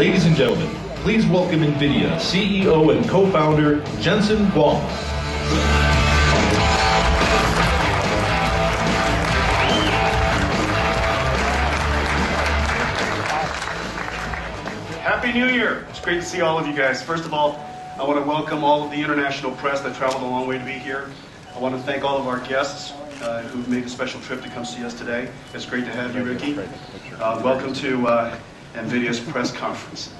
Ladies and gentlemen, please welcome NVIDIA CEO and co-founder Jensen Huang. Happy New Year! It's great to see all of you guys. First of all, I want to welcome all of the international press that traveled a long way to be here. I want to thank all of our guests who've made a special trip to come see us today. It's great to have you, Ricky. Welcome to NVIDIA's press conference.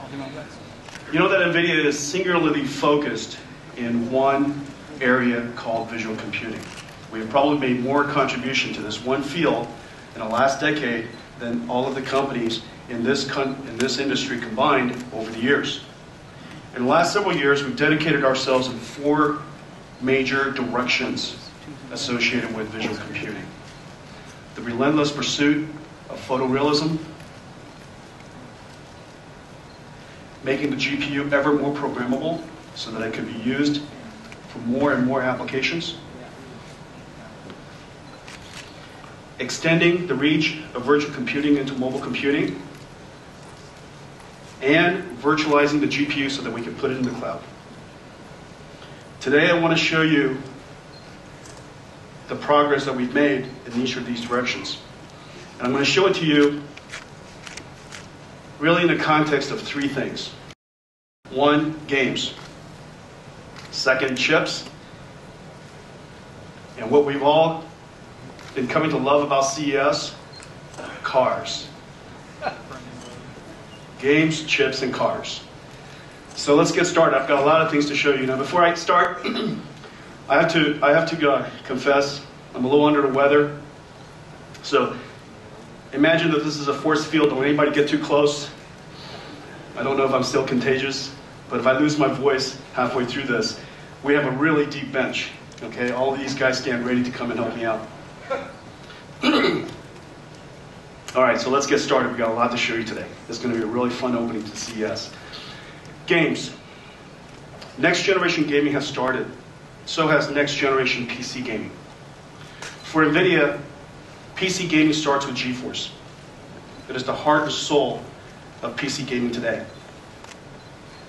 You know that NVIDIA is singularly focused in one area called visual computing. We have probably made more contribution to this one field in the last decade than all of the companies in this industry combined over the years. In the last several years, we've dedicated ourselves in 4 major directions associated with visual computing. The relentless pursuit of photorealism, making the GPU ever more programmable so that it can be used for more and more applications, extending the reach of virtual computing into mobile computing, and virtualizing the GPU so that we can put it in the cloud. Today I want to show you the progress that we've made in each of these directions. And I'm going to show it to you really in the context of 3 things. 1, games. 2, chips. And what we've all been coming to love about CES, cars. Games, chips, and cars. So let's get started. I've got a lot of things to show you. Now before I start, I have to confess, I'm a little under the weather. So imagine that this is a force field. Don't anybody get too close. I don't know if I'm still contagious, but if I lose my voice halfway through this, we have a really deep bench. Okay, all of these guys stand ready to come and help me out. All right, so let's get started. We've got a lot to show you today. It's going to be a really fun opening to CES. Games. Next generation gaming has started. So has next generation PC gaming. For NVIDIA, PC gaming starts with GeForce. It is the heart and soul of PC gaming today.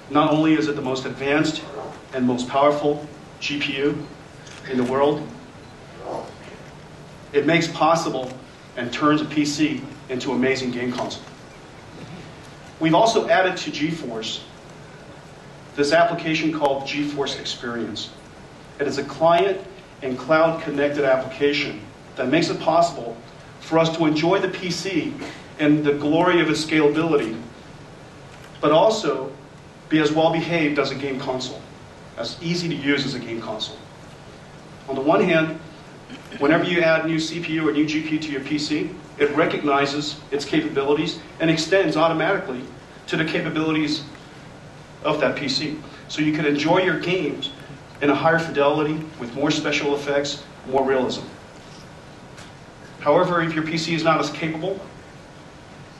Not only is it the most advanced and most powerful GPU in the world, it makes possible and turns a PC into an amazing game console. We've also added to GeForce this application called GeForce Experience. It is a client and cloud connected application that makes it possible for us to enjoy the PC and the glory of its scalability, but also be as well behaved as a game console, as easy to use as a game console. On the one hand, whenever you add new CPU or new GPU to your PC, it recognizes its capabilities and extends automatically to the capabilities of that PC. So you can enjoy your games in a higher fidelity with more special effects, more realism. However, if your PC is not as capable,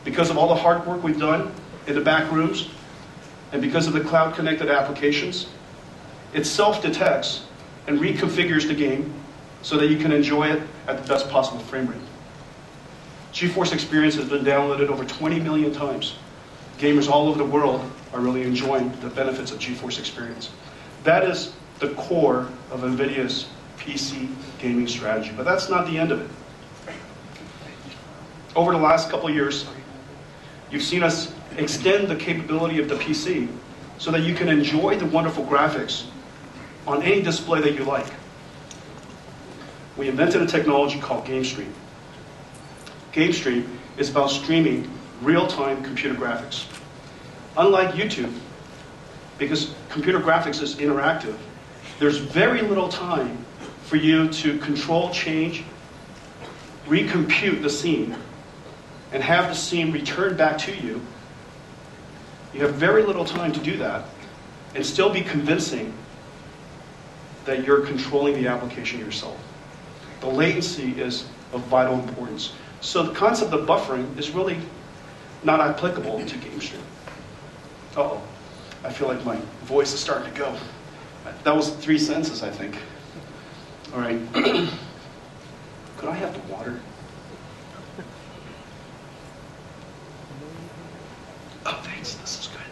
because of all the hard work we've done in the back rooms, and because of the cloud-connected applications, it self-detects and reconfigures the game so that you can enjoy it at the best possible frame rate. GeForce Experience has been downloaded over 20 million times. Gamers all over the world are really enjoying the benefits of GeForce Experience. That is the core of NVIDIA's PC gaming strategy, but that's not the end of it. Over the last couple of years, you've seen us extend the capability of the PC so that you can enjoy the wonderful graphics on any display that you like. We invented a technology called Gamestream. Gamestream is about streaming real-time computer graphics. Unlike YouTube, because computer graphics is interactive, there's very little time for you to control change, recompute the scene, and have the scene returned back to you. You have very little time to do that and still be convincing that you're controlling the application yourself. The latency is of vital importance. So the concept of buffering is really not applicable to Gamestream. Uh-oh, I feel like my voice is starting to go. That was 3 sentences, I think. All right. Could I have the water? Oh, thanks. This is good.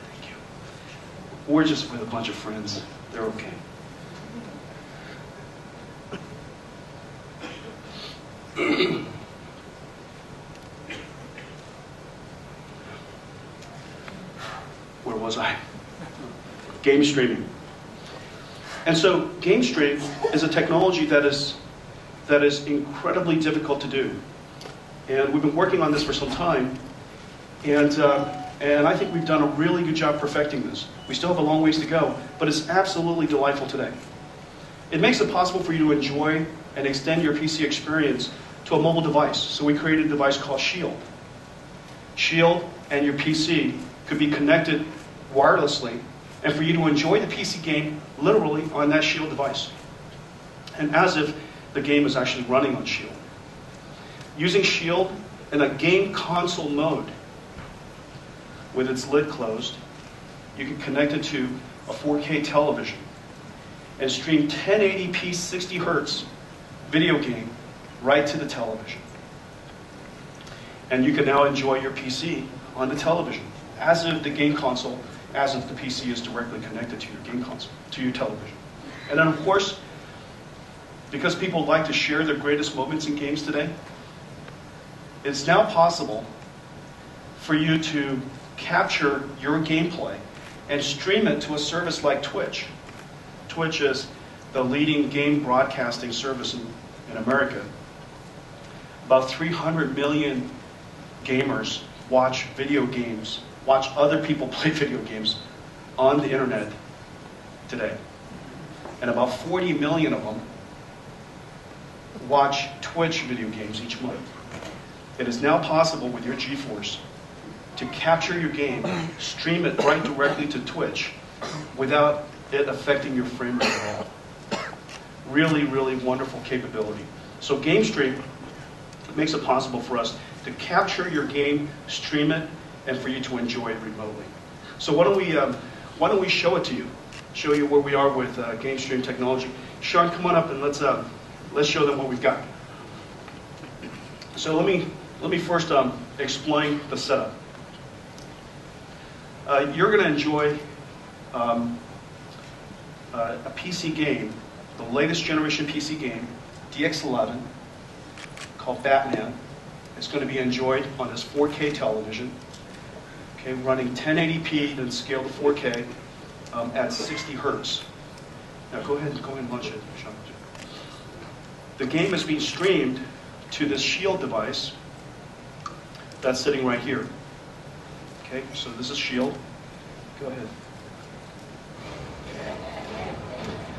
We're just with a bunch of friends. They're okay. Where was I? Game streaming. And so game stream is a technology that is incredibly difficult to do. And we've been working on this for some time. And I think we've done a really good job perfecting this. We still have a long ways to go, but it's absolutely delightful today. It makes it possible for you to enjoy and extend your PC experience to a mobile device. So we created a device called Shield. Shield and your PC could be connected wirelessly, and for you to enjoy the PC game literally on that Shield device. And as if the game is actually running on Shield. Using Shield in a game console mode, with its lid closed, you can connect it to a 4K television and stream 1080p 60 Hz video game right to the television. And you can now enjoy your PC on the television, as if the game console, as if the PC is directly connected to your game console, to your television. And then of course, because people like to share their greatest moments in games today, it's now possible for you to capture your gameplay and stream it to a service like Twitch. Twitch is the leading game broadcasting service in America. About 300 million gamers watch video games, watch other people play video games on the internet today. And about 40 million of them watch Twitch video games each month. It is now possible with your GeForce to capture your game, stream it right directly to Twitch without it affecting your frame rate at all. Really, really wonderful capability. So Gamestream makes it possible for us to capture your game, stream it, and for you to enjoy it remotely. So why don't we show it to you? Show you where we are with Gamestream technology. Sean, come on up and let's show them what we've got. So let me first explain the setup. You're going to enjoy a PC game, the latest generation PC game, DX11, called Batman. It's going to be enjoyed on this 4K television, okay, running 1080p, then scaled to 4K at 60 Hertz. Now go ahead and launch it, Sean. The game is being streamed to this Shield device that's sitting right here. Okay, so this is Shield. Go ahead.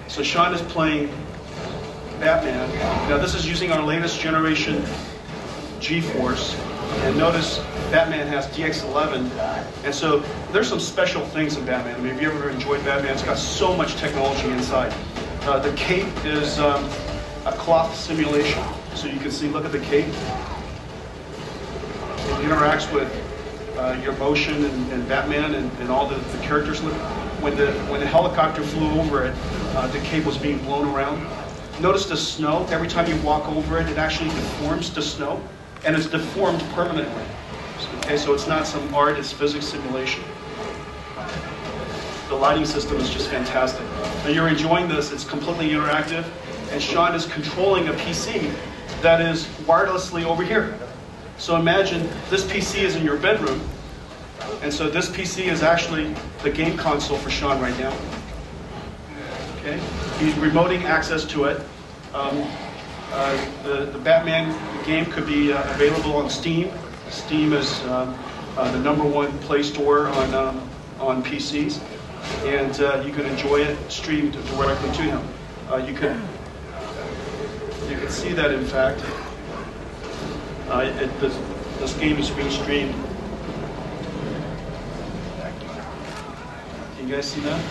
So Sean is playing Batman. Now this is using our latest generation GeForce. And notice Batman has DX11. And so there's some special things in Batman. I mean, if you ever enjoyed Batman, it's got so much technology inside. The cape is a cloth simulation. So you can see, look at the cape. It interacts with your motion and Batman and all the characters. When the helicopter flew over it, the cape was being blown around. Notice the snow. Every time you walk over it, it actually deforms the snow, and it's deformed permanently. Okay, so it's not some art; it's physics simulation. The lighting system is just fantastic. Now you're enjoying this. It's completely interactive, and Sean is controlling a PC that is wirelessly over here. So imagine this PC is in your bedroom, and so this PC is actually the game console for Sean right now. Okay, he's remoting access to it. The Batman game could be available on Steam. Steam is the #1 Play Store on PCs, and you can enjoy it streamed directly to him. You can see that, in fact, this game is being streamed. Can you guys see that?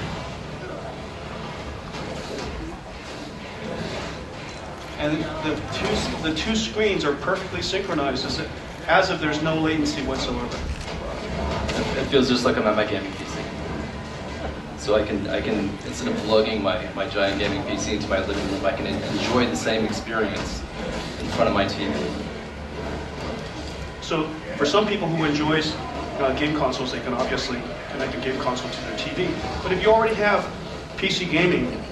And the two screens are perfectly synchronized, as if there's no latency whatsoever. It feels just like I'm at my gaming PC. So I can instead of plugging my giant gaming PC into my living room, I can enjoy the same experience in front of my TV. So for some people who enjoys game consoles, they can obviously connect a game console to their TV. But if you already have PC gaming,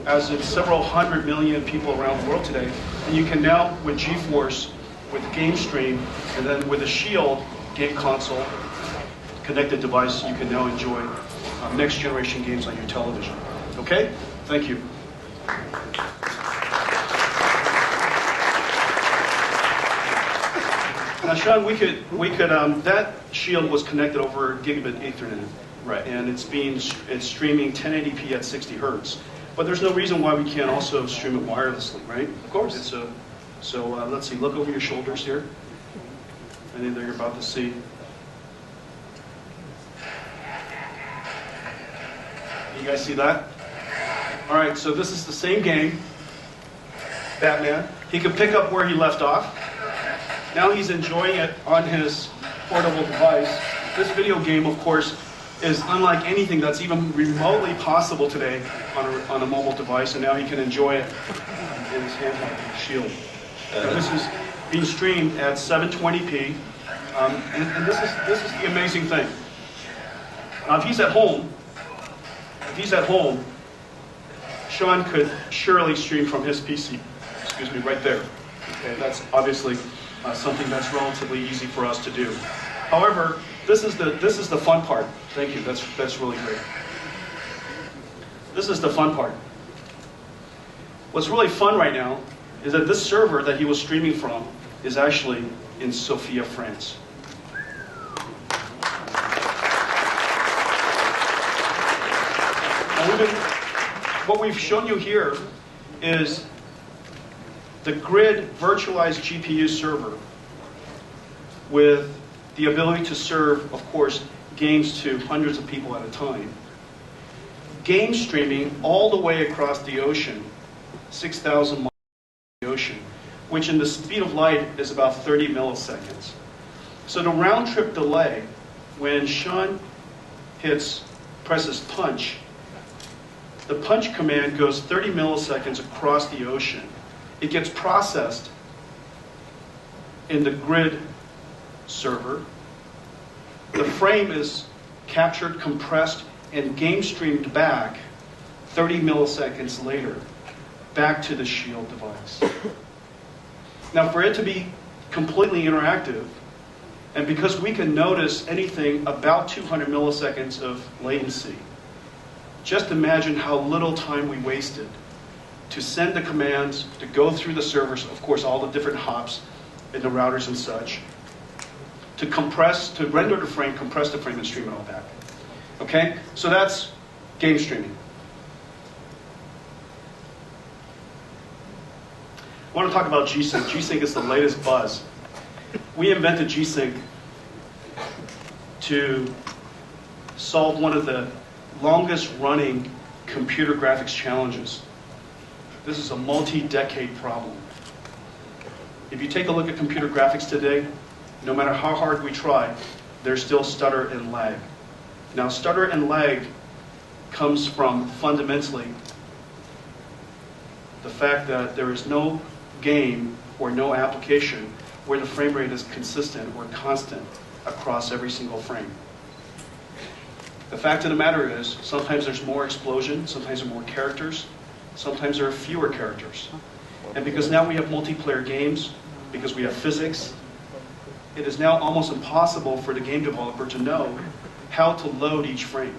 as in several hundred million people around the world today, and you can now, with GeForce, with Gamestream, and then with a Shield game console, connected device, you can now enjoy next generation games on your television. Okay? Thank you. Now, Sean, we could that Shield was connected over gigabit Ethernet, Right. and it's streaming 1080p at 60 hertz. But there's no reason why we can't also stream it wirelessly, right? Of course. So let's see. Look over your shoulders here. Anything that you're about to see. You guys see that? All right. So this is the same game, Batman. He could pick up where he left off. Now he's enjoying it on his portable device. This video game, of course, is unlike anything that's even remotely possible today on a mobile device, and now he can enjoy it in his handheld Shield. Now, this is being streamed at 720p, and this is the amazing thing. Now, if he's at home, Sean could surely stream from his PC. Excuse me, right there. Okay, that's obviously something that's relatively easy for us to do. However, this is the fun part. Thank you. That's really great. This is the fun part. What's really fun right now is that this server that he was streaming from is actually in Sofia, France. What we've shown you here is the grid virtualized GPU server with the ability to serve, of course, games to hundreds of people at a time. Game streaming all the way across the ocean, 6,000 miles across the ocean, which in the speed of light is about 30 milliseconds. So the round trip delay, when Sean presses punch, the punch command goes 30 milliseconds across the ocean. It gets processed in the grid server. The frame is captured, compressed, and game streamed back 30 milliseconds later, back to the Shield device. Now, for it to be completely interactive, and because we can notice anything about 200 milliseconds of latency, just imagine how little time we wasted to send the commands, to go through the servers, of course, all the different hops in the routers and such, to compress, to render the frame, compress the frame, and stream it all back. Okay? So that's game streaming. I want to talk about G-Sync. G-Sync is the latest buzz. We invented G-Sync to solve one of the longest running computer graphics challenges. This is a multi-decade problem. If you take a look at computer graphics today, no matter how hard we try, there's still stutter and lag. Now, stutter and lag comes from fundamentally the fact that there is no game or no application where the frame rate is consistent or constant across every single frame. The fact of the matter is, sometimes there's more explosion, sometimes there are more characters, sometimes there are fewer characters. And because now we have multiplayer games, because we have physics, it is now almost impossible for the game developer to know how to load each frame.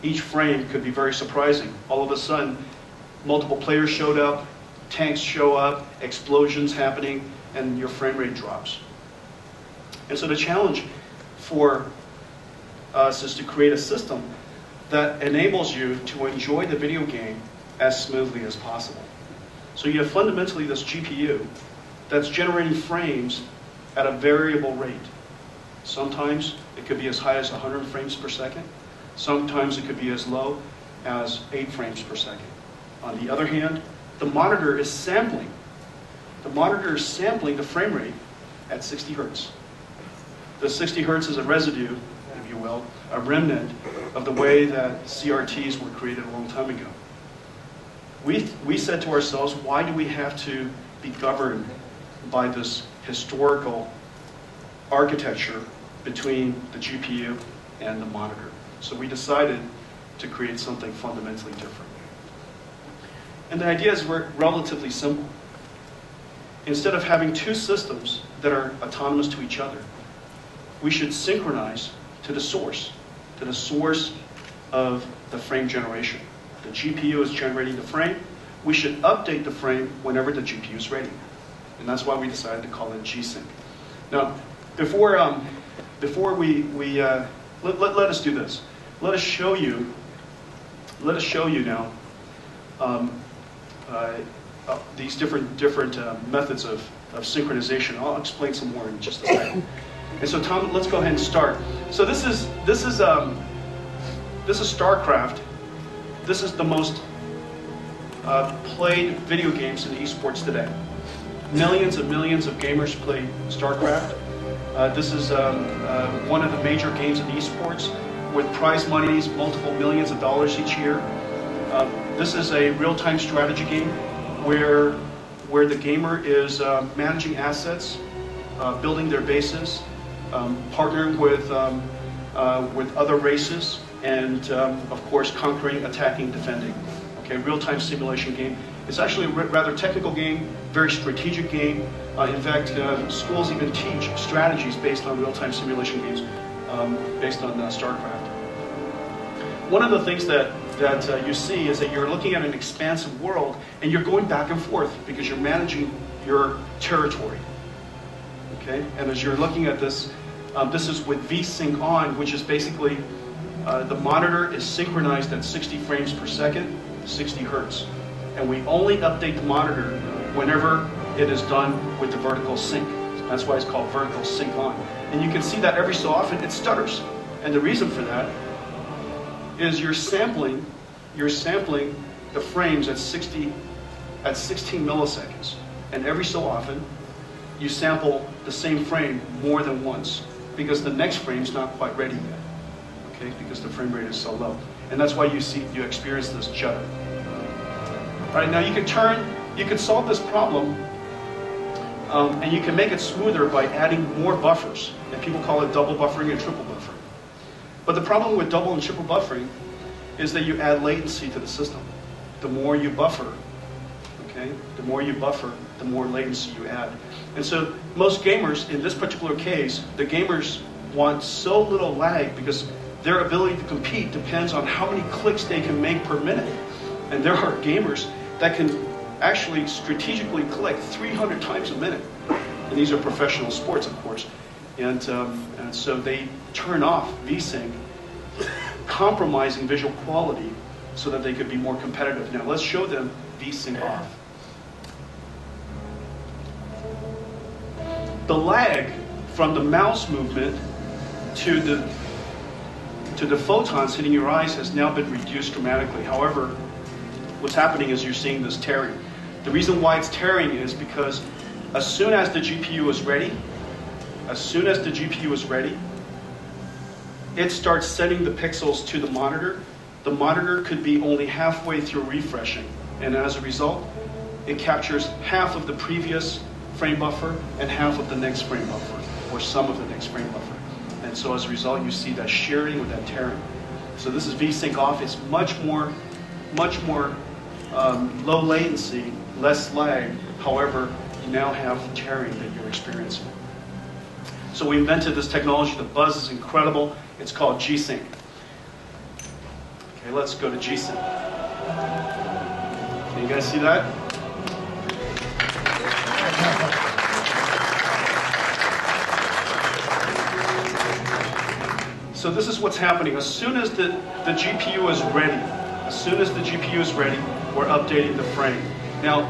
Each frame could be very surprising. All of a sudden, multiple players showed up, tanks show up, explosions happening, and your frame rate drops. And so the challenge for us is to create a system that enables you to enjoy the video game as smoothly as possible. So you have fundamentally this GPU that's generating frames at a variable rate. Sometimes it could be as high as 100 frames per second. Sometimes it could be as low as 8 frames per second. On the other hand, the monitor is sampling. The monitor is sampling the frame rate at 60 hertz. The 60 hertz is a residue, if you will, a remnant of the way that CRTs were created a long time ago. We said to ourselves, why do we have to be governed by this historical architecture between the GPU and the monitor. So we decided to create something fundamentally different. And the idea is relatively simple. Instead of having two systems that are autonomous to each other, we should synchronize to the source of the frame generation. The GPU is generating the frame. We should update the frame whenever the GPU is ready. And that's why we decided to call it G-Sync. Now, before we let us do this. Let us show you now these different methods of synchronization. I'll explain some more in just a second. And so, Tom, let's go ahead and start. So this is StarCraft. This is the most played video games in esports today. Millions and millions of gamers play StarCraft. This is one of the major games in esports with prize monies, multiple millions of dollars each year. This is a real-time strategy game where the gamer is managing assets, building their bases, partnering with other races, and of course conquering, attacking, defending. Okay, real-time simulation game. It's actually a rather technical game, very strategic game. In fact, schools even teach strategies based on real-time simulation games, based on StarCraft. One of the things that you see is that you're looking at an expansive world, and you're going back and forth because you're managing your territory. Okay, and as you're looking at this, this is with VSync on, which is basically the monitor is synchronized at 60 frames per second, 60 hertz. And we only update the monitor whenever it is done with the vertical sync. That's why it's called vertical sync on. And you can see that every so often it stutters. And the reason for that is you're sampling the frames at 16 milliseconds. And every so often you sample the same frame more than once because the next frame's not quite ready yet. Okay, because the frame rate is so low. And that's why you experience this judder. All right, now you can solve this problem, and you can make it smoother by adding more buffers. And people call it double buffering and triple buffering. But the problem with double and triple buffering is that you add latency to the system. The more you buffer, okay, the more latency you add. And so most gamers, in this particular case, the gamers want so little lag because their ability to compete depends on how many clicks they can make per minute. And there are gamers that can actually strategically click 300 times a minute. And these are professional sports, of course. And so they turn off VSync, compromising visual quality so that they could be more competitive. Now let's show them VSync off. The lag from the mouse movement to the photons hitting your eyes has now been reduced dramatically. However, what's happening is you're seeing this tearing. The reason why it's tearing is because as soon as the GPU is ready, it starts sending the pixels to the monitor. The monitor could be only halfway through refreshing, and as a result, it captures half of the previous frame buffer and half of the next frame buffer, or some of the next frame buffer. And so as a result, you see that shearing or that tearing. So this is VSync off. It's much more low latency, less lag. However, you now have tearing that you're experiencing. So we invented this technology. The buzz is incredible. It's called G-Sync. Okay, let's go to G-Sync. Can you guys see that? So this is what's happening. As soon as the GPU is ready, we're updating the frame. Now,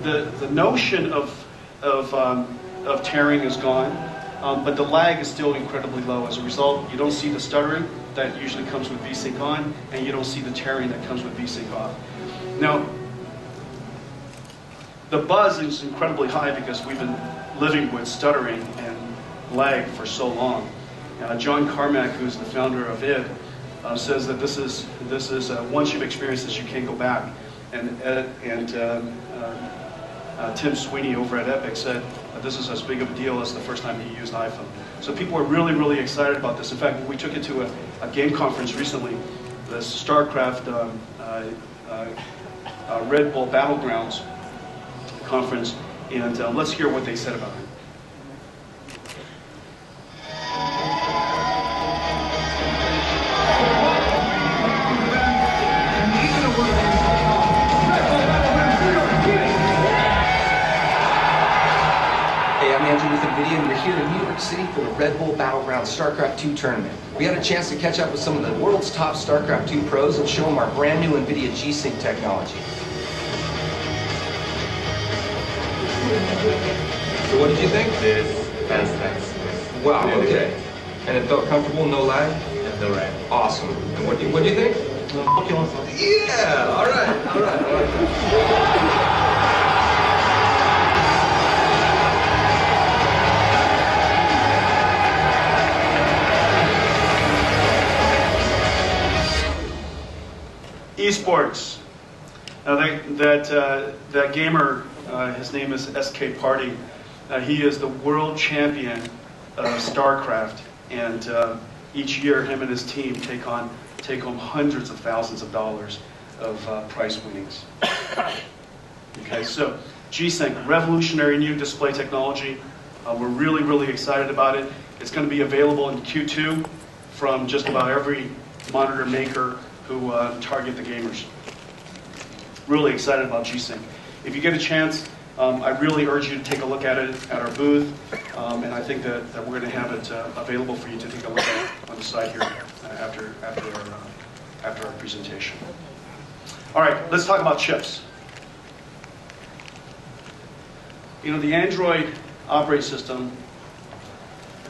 the notion of tearing is gone, but the lag is still incredibly low. As a result, you don't see the stuttering that usually comes with VSync on, and you don't see the tearing that comes with VSync off. Now, the buzz is incredibly high because we've been living with stuttering and lag for so long. John Carmack, who's the founder of id, says that this is Tim Sweeney over at Epic said this is as big of a deal as the first time he used iPhone. So people are really, really excited about this. In fact, we took it to a game conference recently, the StarCraft Red Bull Battlegrounds conference, and let's hear what they said about it. With NVIDIA, and we're here in New York City for the Red Bull Battleground StarCraft 2 tournament. We had a chance to catch up with some of the world's top StarCraft 2 pros and show them our brand new NVIDIA G-Sync technology. So what did you think? This fast. Wow, okay. And it felt comfortable, no lag? No lag. Awesome. And what do you think? Yeah, all right. Esports. Now that gamer, his name is SK Party. He is the world champion of StarCraft, and each year him and his team take home hundreds of thousands of dollars of prize winnings. Okay, so G-Sync, revolutionary new display technology. We're really, really excited about it. It's going to be available in Q2 from just about every monitor maker who target the gamers. Really excited about G-Sync. If you get a chance, I really urge you to take a look at it at our booth, and I think that we're going to have it available for you to take a look at on the side here after our presentation. All right, let's talk about chips. You know, the Android operating system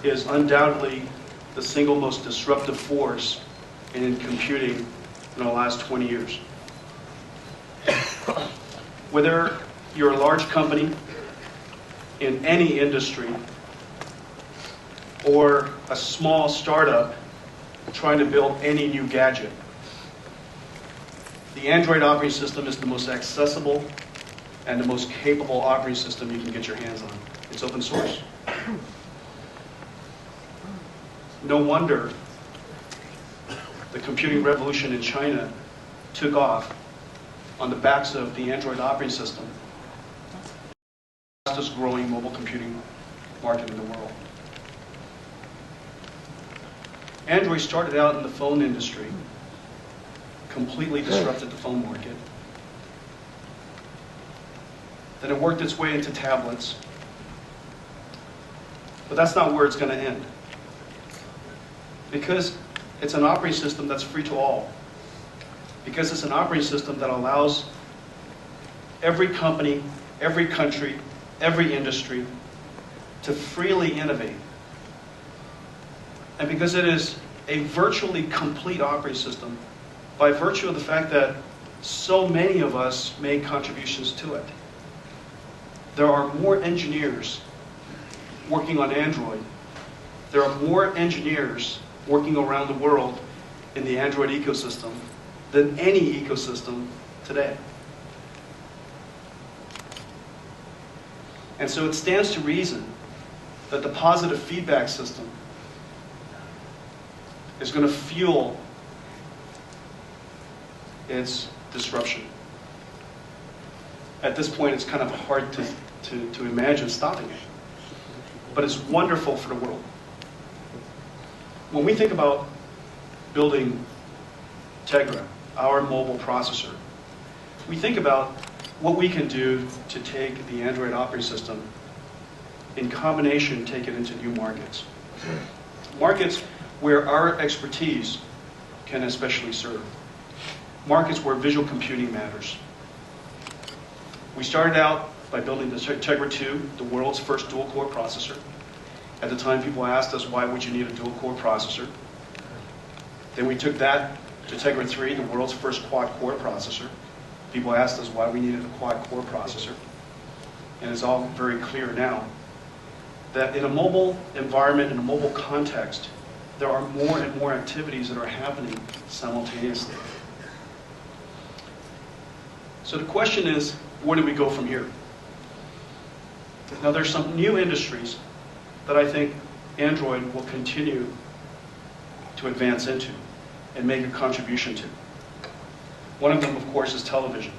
is undoubtedly the single most disruptive force in computing in the last 20 years. Whether you're a large company in any industry or a small startup trying to build any new gadget, the Android operating system is the most accessible and the most capable operating system you can get your hands on. It's open source. No wonder the computing revolution in China took off on the backs of the Android operating system, the fastest growing mobile computing market in the world. Android started out in the phone industry, completely disrupted the phone market. Then it worked its way into tablets. But that's not where it's going to end. Because it's an operating system that's free to all. Because it's an operating system that allows every company, every country, every industry to freely innovate. And because it is a virtually complete operating system, by virtue of the fact that so many of us made contributions to it, there are more engineers working on Android. There are more engineers working around the world in the Android ecosystem than any ecosystem today. And so it stands to reason that the positive feedback system is going to fuel its disruption. At this point, it's kind of hard to imagine stopping it. But it's wonderful for the world. When we think about building Tegra, our mobile processor, we think about what we can do to take the Android operating system, in combination, take it into new markets. Markets where our expertise can especially serve. Markets where visual computing matters. We started out by building the Tegra 2, the world's first dual-core processor. At the time, people asked us, why would you need a dual-core processor? Then we took that to Tegra 3, the world's first quad-core processor. People asked us why we needed a quad-core processor. And it's all very clear now that in a mobile environment, in a mobile context, there are more and more activities that are happening simultaneously. So the question is, where do we go from here? Now there's some new industries that I think Android will continue to advance into and make a contribution to. One of them, of course, is television.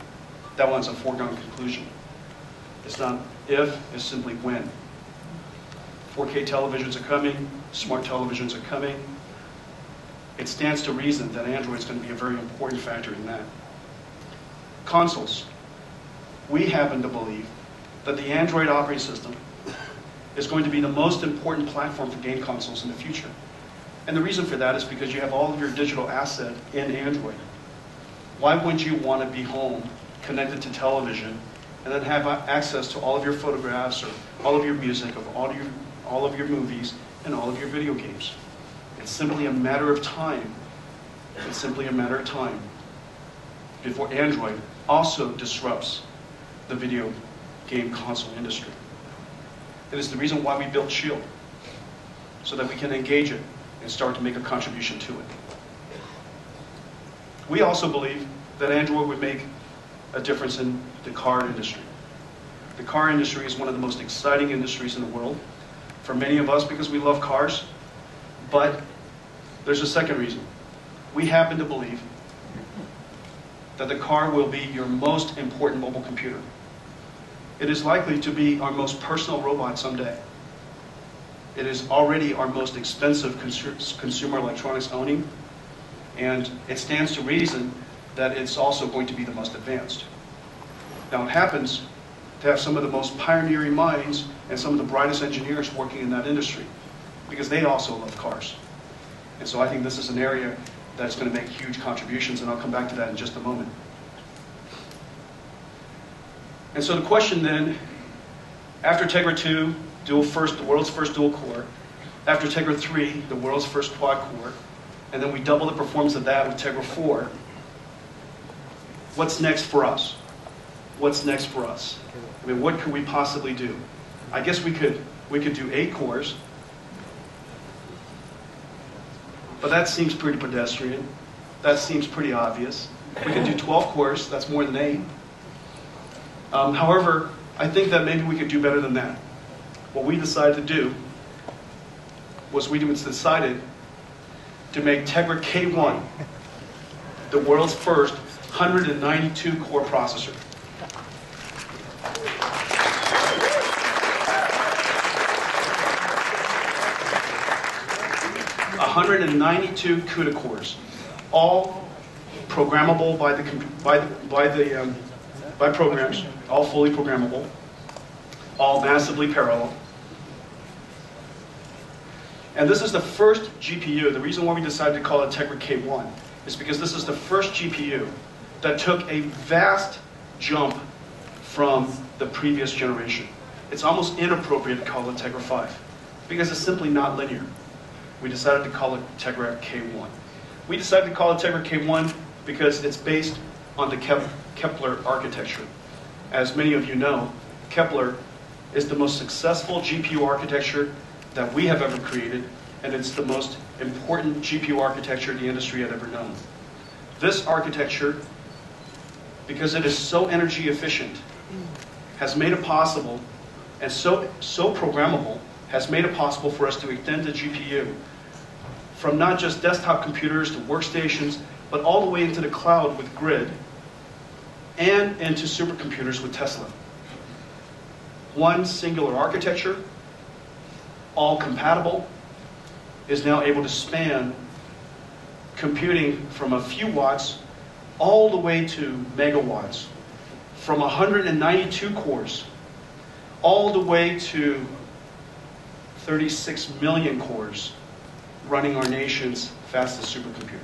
That one's a foregone conclusion. It's not if, it's simply when. 4K televisions are coming, smart televisions are coming. It stands to reason that Android is going to be a very important factor in that. Consoles. We happen to believe that the Android operating system is going to be the most important platform for game consoles in the future. And the reason for that is because you have all of your digital asset in Android. Why wouldn't you want to be home, connected to television, and then have access to all of your photographs or all of your music, of all of your movies, and all of your video games? It's simply a matter of time. It's simply a matter of time before Android also disrupts the video game console industry. It is the reason why we built Shield, so that we can engage it and start to make a contribution to it. We also believe that Android would make a difference in the car industry. The car industry is one of the most exciting industries in the world for many of us because we love cars, but there's a second reason. We happen to believe that the car will be your most important mobile computer. It is likely to be our most personal robot someday. It is already our most expensive consumer electronics owning, and it stands to reason that it's also going to be the most advanced. Now, it happens to have some of the most pioneering minds and some of the brightest engineers working in that industry, because they also love cars. And so I think this is an area that's going to make huge contributions, and I'll come back to that in just a moment. And so the question then, after Tegra 2, the world's first dual core, after Tegra 3, the world's first quad core, and then we double the performance of that with Tegra 4, what's next for us? What's next for us? I mean, what could we possibly do? I guess we could do 8 cores, but that seems pretty pedestrian. That seems pretty obvious. We could do 12 cores, that's more than 8. However, I think that maybe we could do better than that. What we decided to do was we decided to make Tegra K1 the world's first 192 core processor. 192 CUDA cores, all programmable by programs, all fully programmable, all massively parallel. And this is the first GPU. The reason why we decided to call it Tegra K1 is because this is the first GPU that took a vast jump from the previous generation. It's almost inappropriate to call it Tegra 5 because it's simply not linear. We decided to call it Tegra K1. We decided to call it Tegra K1 because it's based on the Kepler architecture. As many of you know, Kepler is the most successful GPU architecture that we have ever created, and it's the most important GPU architecture the industry had ever known. This architecture, because it is so energy efficient, has made it possible, and so programmable, has made it possible for us to extend the GPU from not just desktop computers to workstations, but all the way into the cloud with Grid, and into supercomputers with Tesla. One singular architecture, all compatible, is now able to span computing from a few watts all the way to megawatts, from 192 cores all the way to 36 million cores running our nation's fastest supercomputer,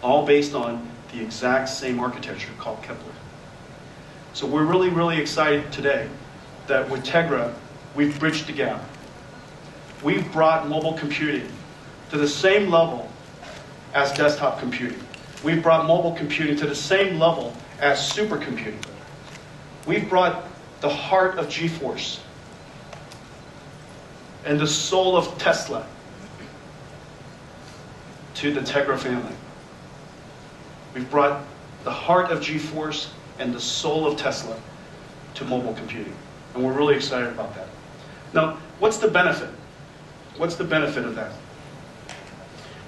all based on the exact same architecture called Kepler. So we're really, really excited today that with Tegra, we've bridged the gap. We've brought mobile computing to the same level as desktop computing. We've brought mobile computing to the same level as supercomputing. We've brought the heart of GeForce and the soul of Tesla to the Tegra family. We've brought the heart of GeForce and the soul of Tesla to mobile computing. And we're really excited about that. Now, what's the benefit? What's the benefit of that?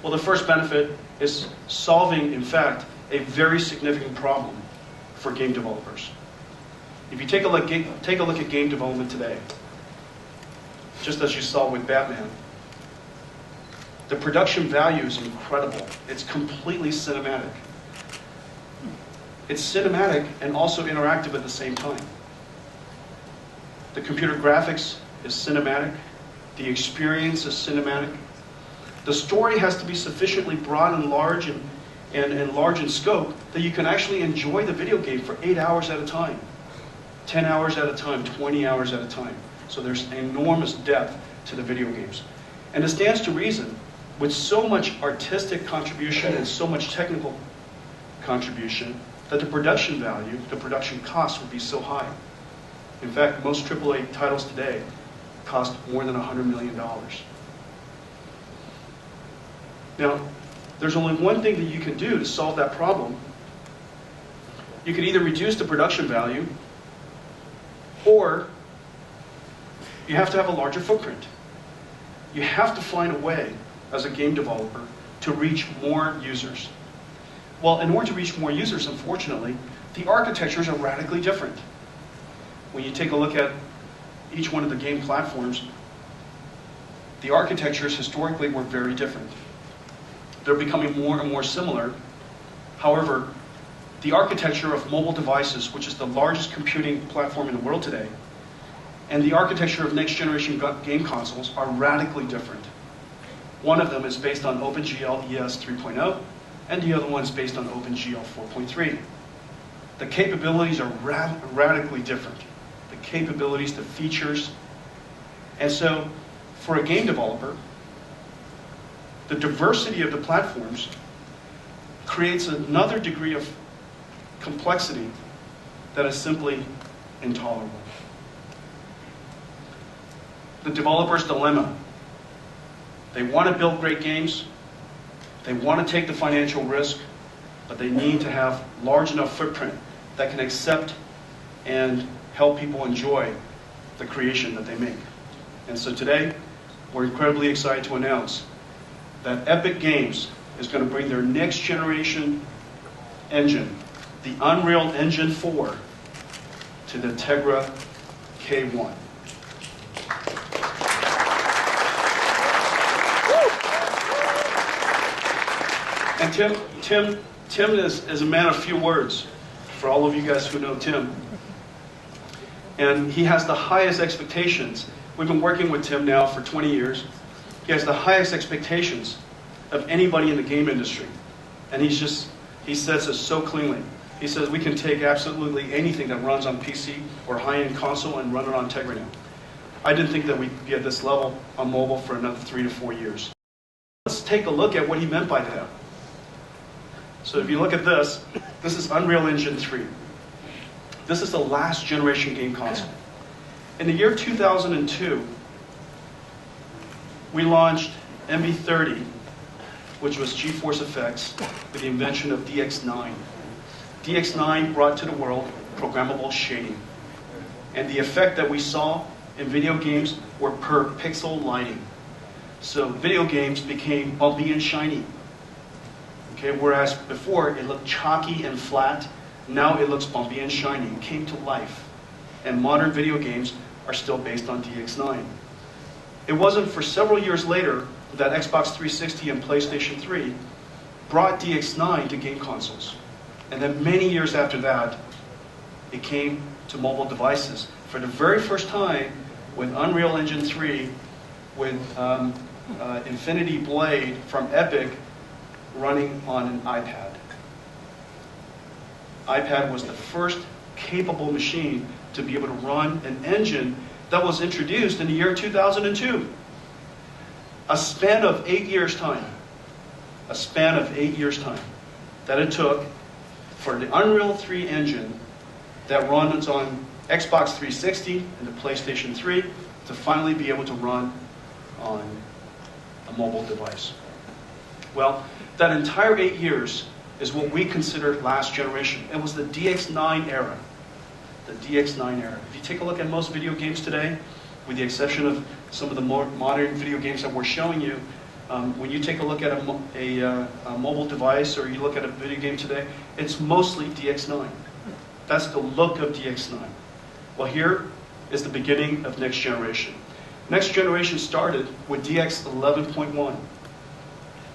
Well, the first benefit is solving, in fact, a very significant problem for game developers. If you take a look at game development today, just as you saw with Batman, the production value is incredible. It's completely cinematic. It's cinematic and also interactive at the same time. The computer graphics is cinematic. The experience is cinematic. The story has to be sufficiently broad and large and large in scope that you can actually enjoy the video game for 8 hours at a time, 10 hours at a time, 20 hours at a time. So there's enormous depth to the video games. And it stands to reason, with so much artistic contribution and so much technical contribution, that the production value, the production cost would be so high. In fact, most AAA titles today cost more than $100 million. Now, there's only one thing that you can do to solve that problem. You can either reduce the production value, or you have to have a larger footprint. You have to find a way, as a game developer, to reach more users. Well, in order to reach more users, unfortunately, the architectures are radically different. When you take a look at each one of the game platforms, the architectures historically were very different. They're becoming more and more similar. However, the architecture of mobile devices, which is the largest computing platform in the world today, and the architecture of next generation game consoles are radically different. One of them is based on OpenGL ES 3.0, and the other one is based on OpenGL 4.3. The capabilities are radically different. The capabilities, the features. And so, for a game developer, the diversity of the platforms creates another degree of complexity that is simply intolerable. The developer's dilemma. They want to build great games, they want to take the financial risk, but they need to have large enough footprint that can accept and help people enjoy the creation that they make. And so today, we're incredibly excited to announce that Epic Games is going to bring their next generation engine, the Unreal Engine 4, to the Tegra K1. And Tim is a man of few words, for all of you guys who know Tim. And he has the highest expectations. We've been working with Tim now for 20 years. He has the highest expectations of anybody in the game industry. And he says it so cleanly. He says we can take absolutely anything that runs on PC or high-end console and run it on Tegra now. I didn't think that we'd be at this level on mobile for another 3 to 4 years. Let's take a look at what he meant by that. So if you look at this, this is Unreal Engine 3. This is the last generation game console. In the year 2002, we launched MV30, which was GeForce effects, with the invention of DX9. DX9 brought to the world programmable shading. And the effect that we saw in video games were per pixel lighting. So video games became bumpy and shiny. Okay, whereas before it looked chalky and flat, now it looks bumpy and shiny. It came to life. And modern video games are still based on DX9. It wasn't for several years later that Xbox 360 and PlayStation 3 brought DX9 to game consoles. And then many years after that, it came to mobile devices. For the very first time, with Unreal Engine 3, with Infinity Blade from Epic running on an iPad. iPad was the first capable machine to be able to run an engine that was introduced in the year 2002. A span of 8 years' time. A span of 8 years' time that it took for the Unreal 3 engine that runs on Xbox 360 and the PlayStation 3 to finally be able to run on a mobile device. Well, that entire 8 years is what we consider last generation. It was the DX9 era. The the DX9 era. If you take a look at most video games today, with the exception of some of the more modern video games that we're showing you, when you take a look at a mobile device or you look at a video game today, it's mostly DX9. That's the look of DX9. Well, here is the beginning of next generation. Next generation started with DX 11.1.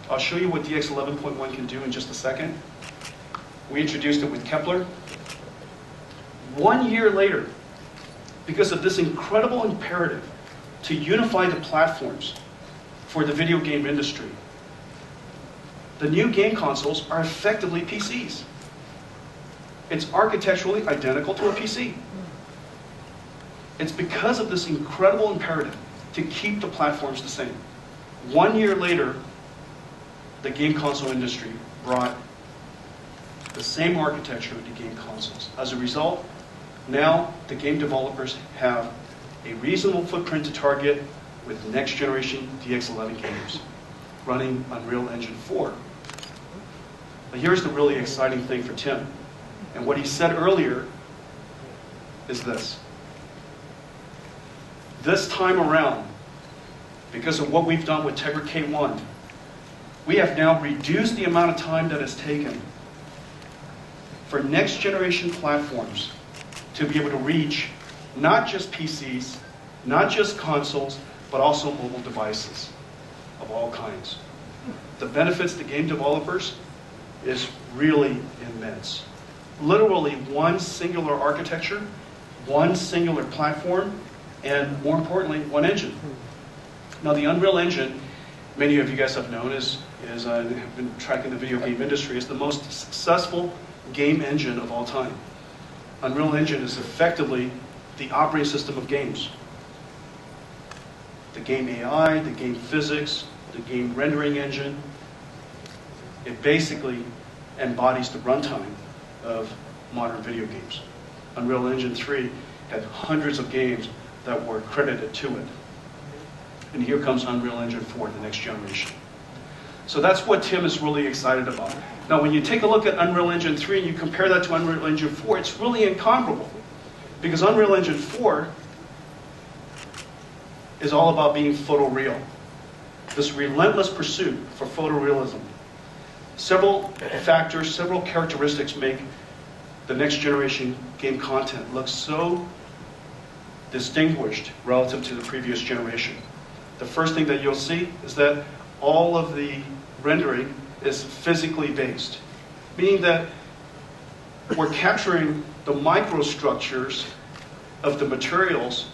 I'll show you what DX 11.1 can do in just a second. We introduced it with Kepler. 1 year later, because of this incredible imperative to unify the platforms for the video game industry, the new game consoles are effectively PCs. It's architecturally identical to a PC. It's because of this incredible imperative to keep the platforms the same. 1 year later, the game console industry brought the same architecture to game consoles. As a result, now the game developers have a reasonable footprint to target with next generation DX11 games running Unreal Engine 4. But here's the really exciting thing for Tim. And what he said earlier is this. This time around, because of what we've done with Tegra K1, we have now reduced the amount of time that it's taken for next generation platforms to be able to reach not just PCs, not just consoles, but also mobile devices of all kinds. The benefits to game developers is really immense. Literally one singular architecture, one singular platform, and more importantly, one engine. Now the Unreal Engine, many of you guys have known, have been tracking the video game industry, is the most successful game engine of all time. Unreal Engine is effectively the operating system of games. The game AI, the game physics, the game rendering engine. It basically embodies the runtime of modern video games. Unreal Engine 3 had hundreds of games that were credited to it. And here comes Unreal Engine 4, the next generation. So that's what Tim is really excited about. Now, when you take a look at Unreal Engine 3 and you compare that to Unreal Engine 4, it's really incomparable. Because Unreal Engine 4 is all about being photoreal. This relentless pursuit for photorealism. Several factors, several characteristics make the next generation game content look so distinguished relative to the previous generation. The first thing that you'll see is that all of the rendering is physically based, meaning that we're capturing the microstructures of the materials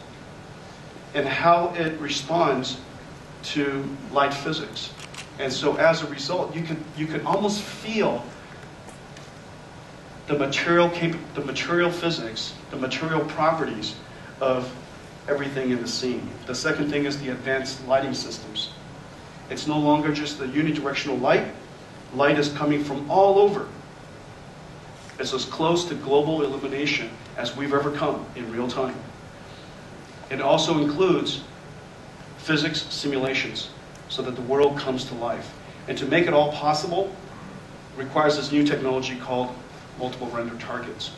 and how it responds to light physics. And so as a result, you can almost feel the material physics, the material properties of everything in the scene. The second thing is the advanced lighting systems. It's no longer just the unidirectional light. Light is coming from all over. It's as close to global illumination as we've ever come in real time. It also includes physics simulations so that the world comes to life. And to make it all possible requires this new technology called multiple render targets.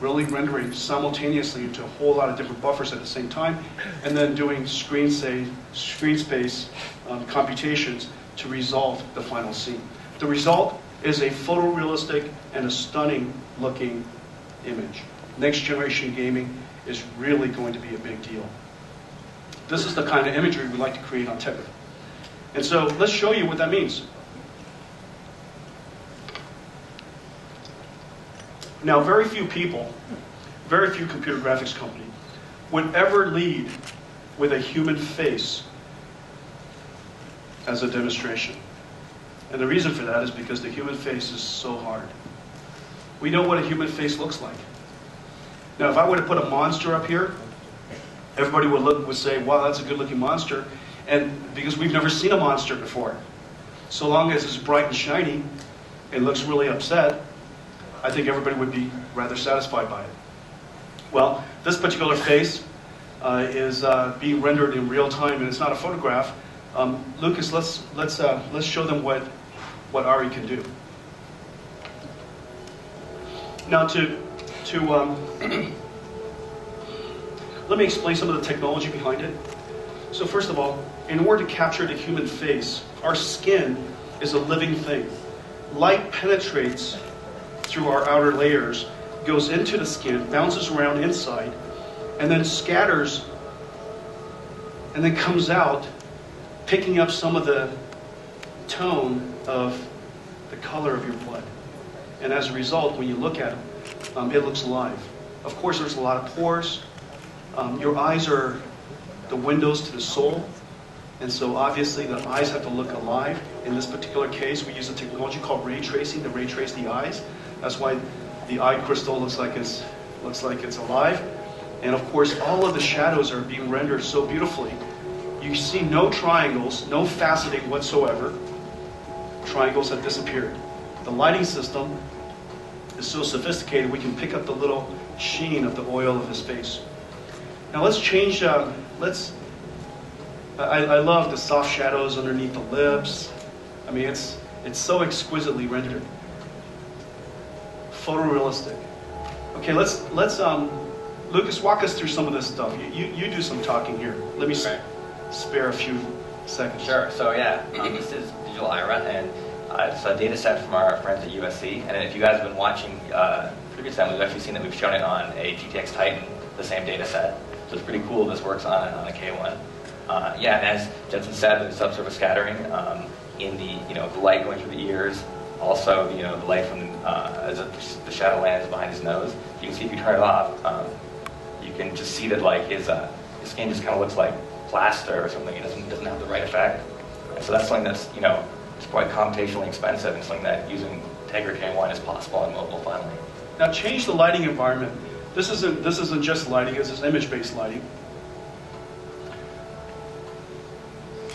Really rendering simultaneously into a whole lot of different buffers at the same time, and then doing screen space computations to resolve the final scene. The result is a photorealistic and a stunning looking image. Next generation gaming is really going to be a big deal. This is the kind of imagery we like to create on Tegra. And so let's show you what that means. Now, very few people, very few computer graphics company would ever lead with a human face as a demonstration. And the reason for that is because the human face is so hard. We know what a human face looks like. Now, if I were to put a monster up here, everybody would say, wow, that's a good-looking monster. And because we've never seen a monster before. So long as it's bright and shiny and looks really upset, I think everybody would be rather satisfied by it. Well, this particular face is being rendered in real time, and it's not a photograph. Lucas, let's show them what Ari can do. Now, to let me explain some of the technology behind it. So first of all, in order to capture the human face, our skin is a living thing. Light penetrates through our outer layers, goes into the skin, bounces around inside, and then scatters, and then comes out, picking up some of the tone of the color of your blood. And as a result, when you look at it, it looks alive. Of course, there's a lot of pores. Your eyes are the windows to the soul. And so obviously the eyes have to look alive. In this particular case, we use a technology called ray tracing to ray trace the eyes. That's why the eye crystal looks like it's alive. And of course, all of the shadows are being rendered so beautifully. You see no triangles, no faceting whatsoever. Triangles have disappeared. The lighting system is so sophisticated we can pick up the little sheen of the oil of his face. Now let's change, I love the soft shadows underneath the lips. I mean, it's so exquisitely rendered. Photorealistic. Okay, let's Lucas, walk us through some of this stuff. You do some talking here. Let me spare a few seconds. Sure. So yeah, this is Digital IRA, and it's a data set from our friends at USC. And if you guys have been watching previous time, we've actually seen that we've shown it on a GTX Titan, the same data set. So it's pretty cool. This works on a K1. Yeah, and as Jensen said, there's subsurface scattering in the light going through the ears. Also, the light from as the shadow lands behind his nose. You can see if you turn it off, you can just see that his skin just kind of looks like plaster or something. It doesn't have the right effect. And so that's something that's it's quite computationally expensive, and something that using Tegra K1 is possible on mobile finally. Now change the lighting environment. This isn't just lighting. This is image-based lighting.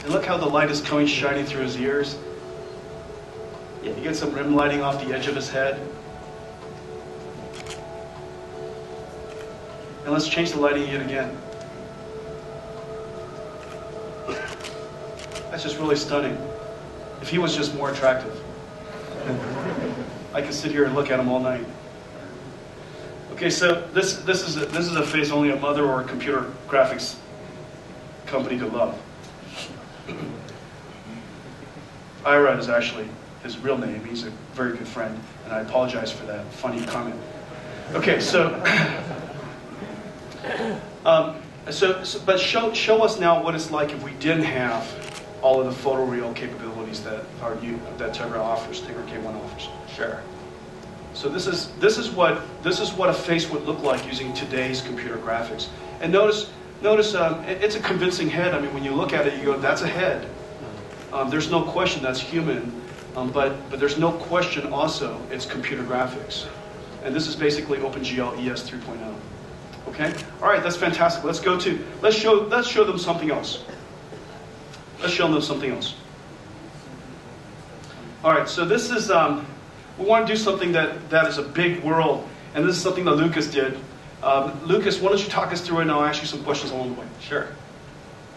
And look how the light is coming shining through his ears. Yeah, you get some rim lighting off the edge of his head. And let's change the lighting yet again. That's just really stunning. If he was just more attractive, I could sit here and look at him all night. Okay, so this is a face only a mother or a computer graphics company could love. Ira is actually his real name. He's a very good friend, and I apologize for that funny comment. Okay, but show us now what it's like if we didn't have all of the photoreal capabilities that Tegra offers, Tegra K1 offers. Sure. So this is what a face would look like using today's computer graphics. And notice it's a convincing head. I mean, when you look at it, you go, that's a head. There's no question that's human, but there's no question also it's computer graphics. And this is basically OpenGL ES 3.0. Okay? All right, that's fantastic. Let's show them something else. Let's show them something else. All right, so this is, we want to do something that is a big world, and this is something that Lucas did. Lucas, why don't you talk us through it, and I'll ask you some questions along the way. Sure.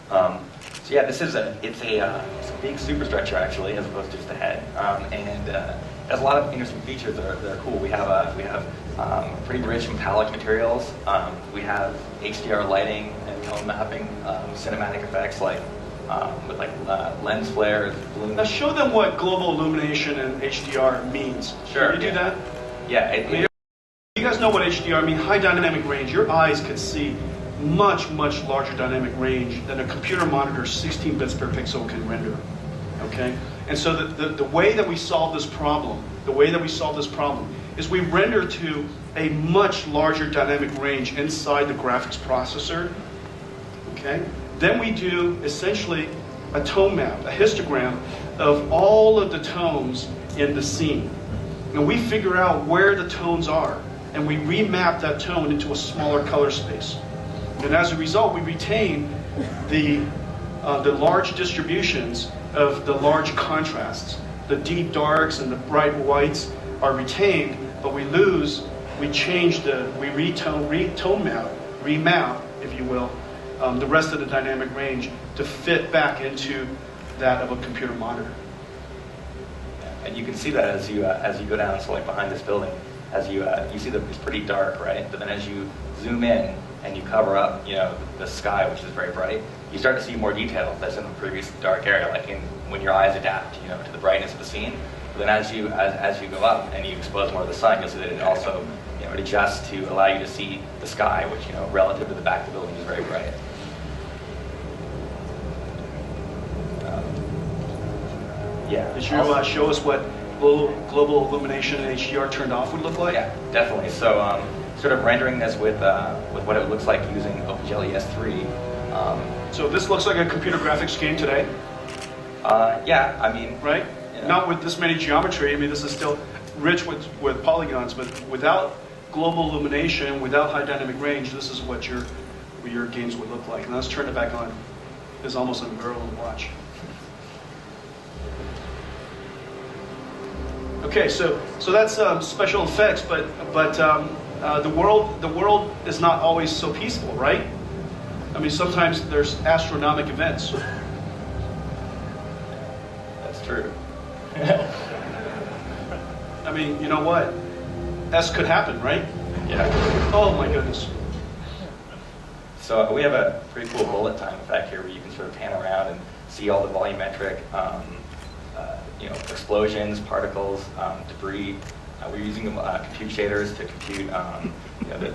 So yeah, it's a big superstructure actually, as opposed to just a head, and it has a lot of interesting features that are cool. We have pretty rich metallic materials. We have HDR lighting and tone mapping, cinematic effects with lens flares, bloom. Now show them what global illumination and HDR means. Sure. Can you do that? Yeah. You guys know what HDR means? High dynamic range. Your eyes could see much larger dynamic range than a computer monitor 16 bits per pixel can render. Okay? And so the way that we solve this problem, is we render to a much larger dynamic range inside the graphics processor. Okay? Then we do essentially a tone map, a histogram of all of the tones in the scene. And we figure out where the tones are, and we remap that tone into a smaller color space. And as a result, we retain the large distributions of the large contrasts. The deep darks and the bright whites are retained, but we remap, if you will, the rest of the dynamic range to fit back into that of a computer monitor. And you can see that as you go down, so behind this building, as you see that it's pretty dark, right? But then as you zoom in, and you cover up, the sky, which is very bright, you start to see more detail that's in the previous dark area, like when your eyes adapt, to the brightness of the scene. But then as you go up and you expose more of the sun, you'll see that it also, it adjusts to allow you to see the sky, which, relative to the back of the building is very bright. Yeah. Did you show us what global illumination and HDR turned off would look like? Yeah, definitely. So sort of rendering this with what it looks like using OpenGL ES3. So this looks like a computer graphics game today. Yeah, I mean... Right? Yeah. Not with this many geometry. I mean, this is still rich with polygons, but without global illumination, without high dynamic range, this is what your games would look like. And let's turn it back on. It's almost unbearable to watch. Okay, so that's special effects, but the world is not always so peaceful, right? I mean, sometimes there's astronomical events. That's true. I mean, you know what? S could happen, right? Yeah. Oh my goodness. So we have a pretty cool bullet time effect here, where you can sort of pan around and see all the volumetric, explosions, particles, debris. We're using compute shaders to compute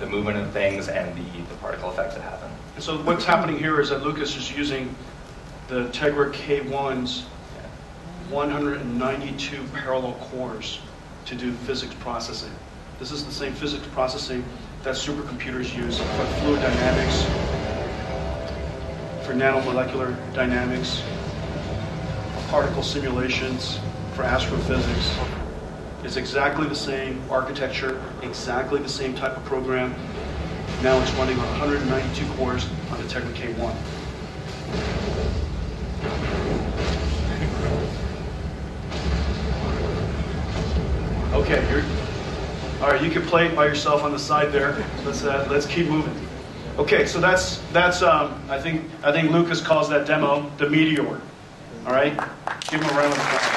the movement of things and the particle effects that happen. And so what's happening here is that Lucas is using the Tegra K1's 192 parallel cores to do physics processing. This is the same physics processing that supercomputers use for fluid dynamics, for nanomolecular dynamics, for particle simulations, for astrophysics. It's exactly the same architecture, exactly the same type of program. Now it's running on 192 cores on the Tegra K1. Okay, all right. You can play it by yourself on the side there. Let's keep moving. Okay, so that's I think Lucas calls that demo the meteor. All right, give him a round of applause.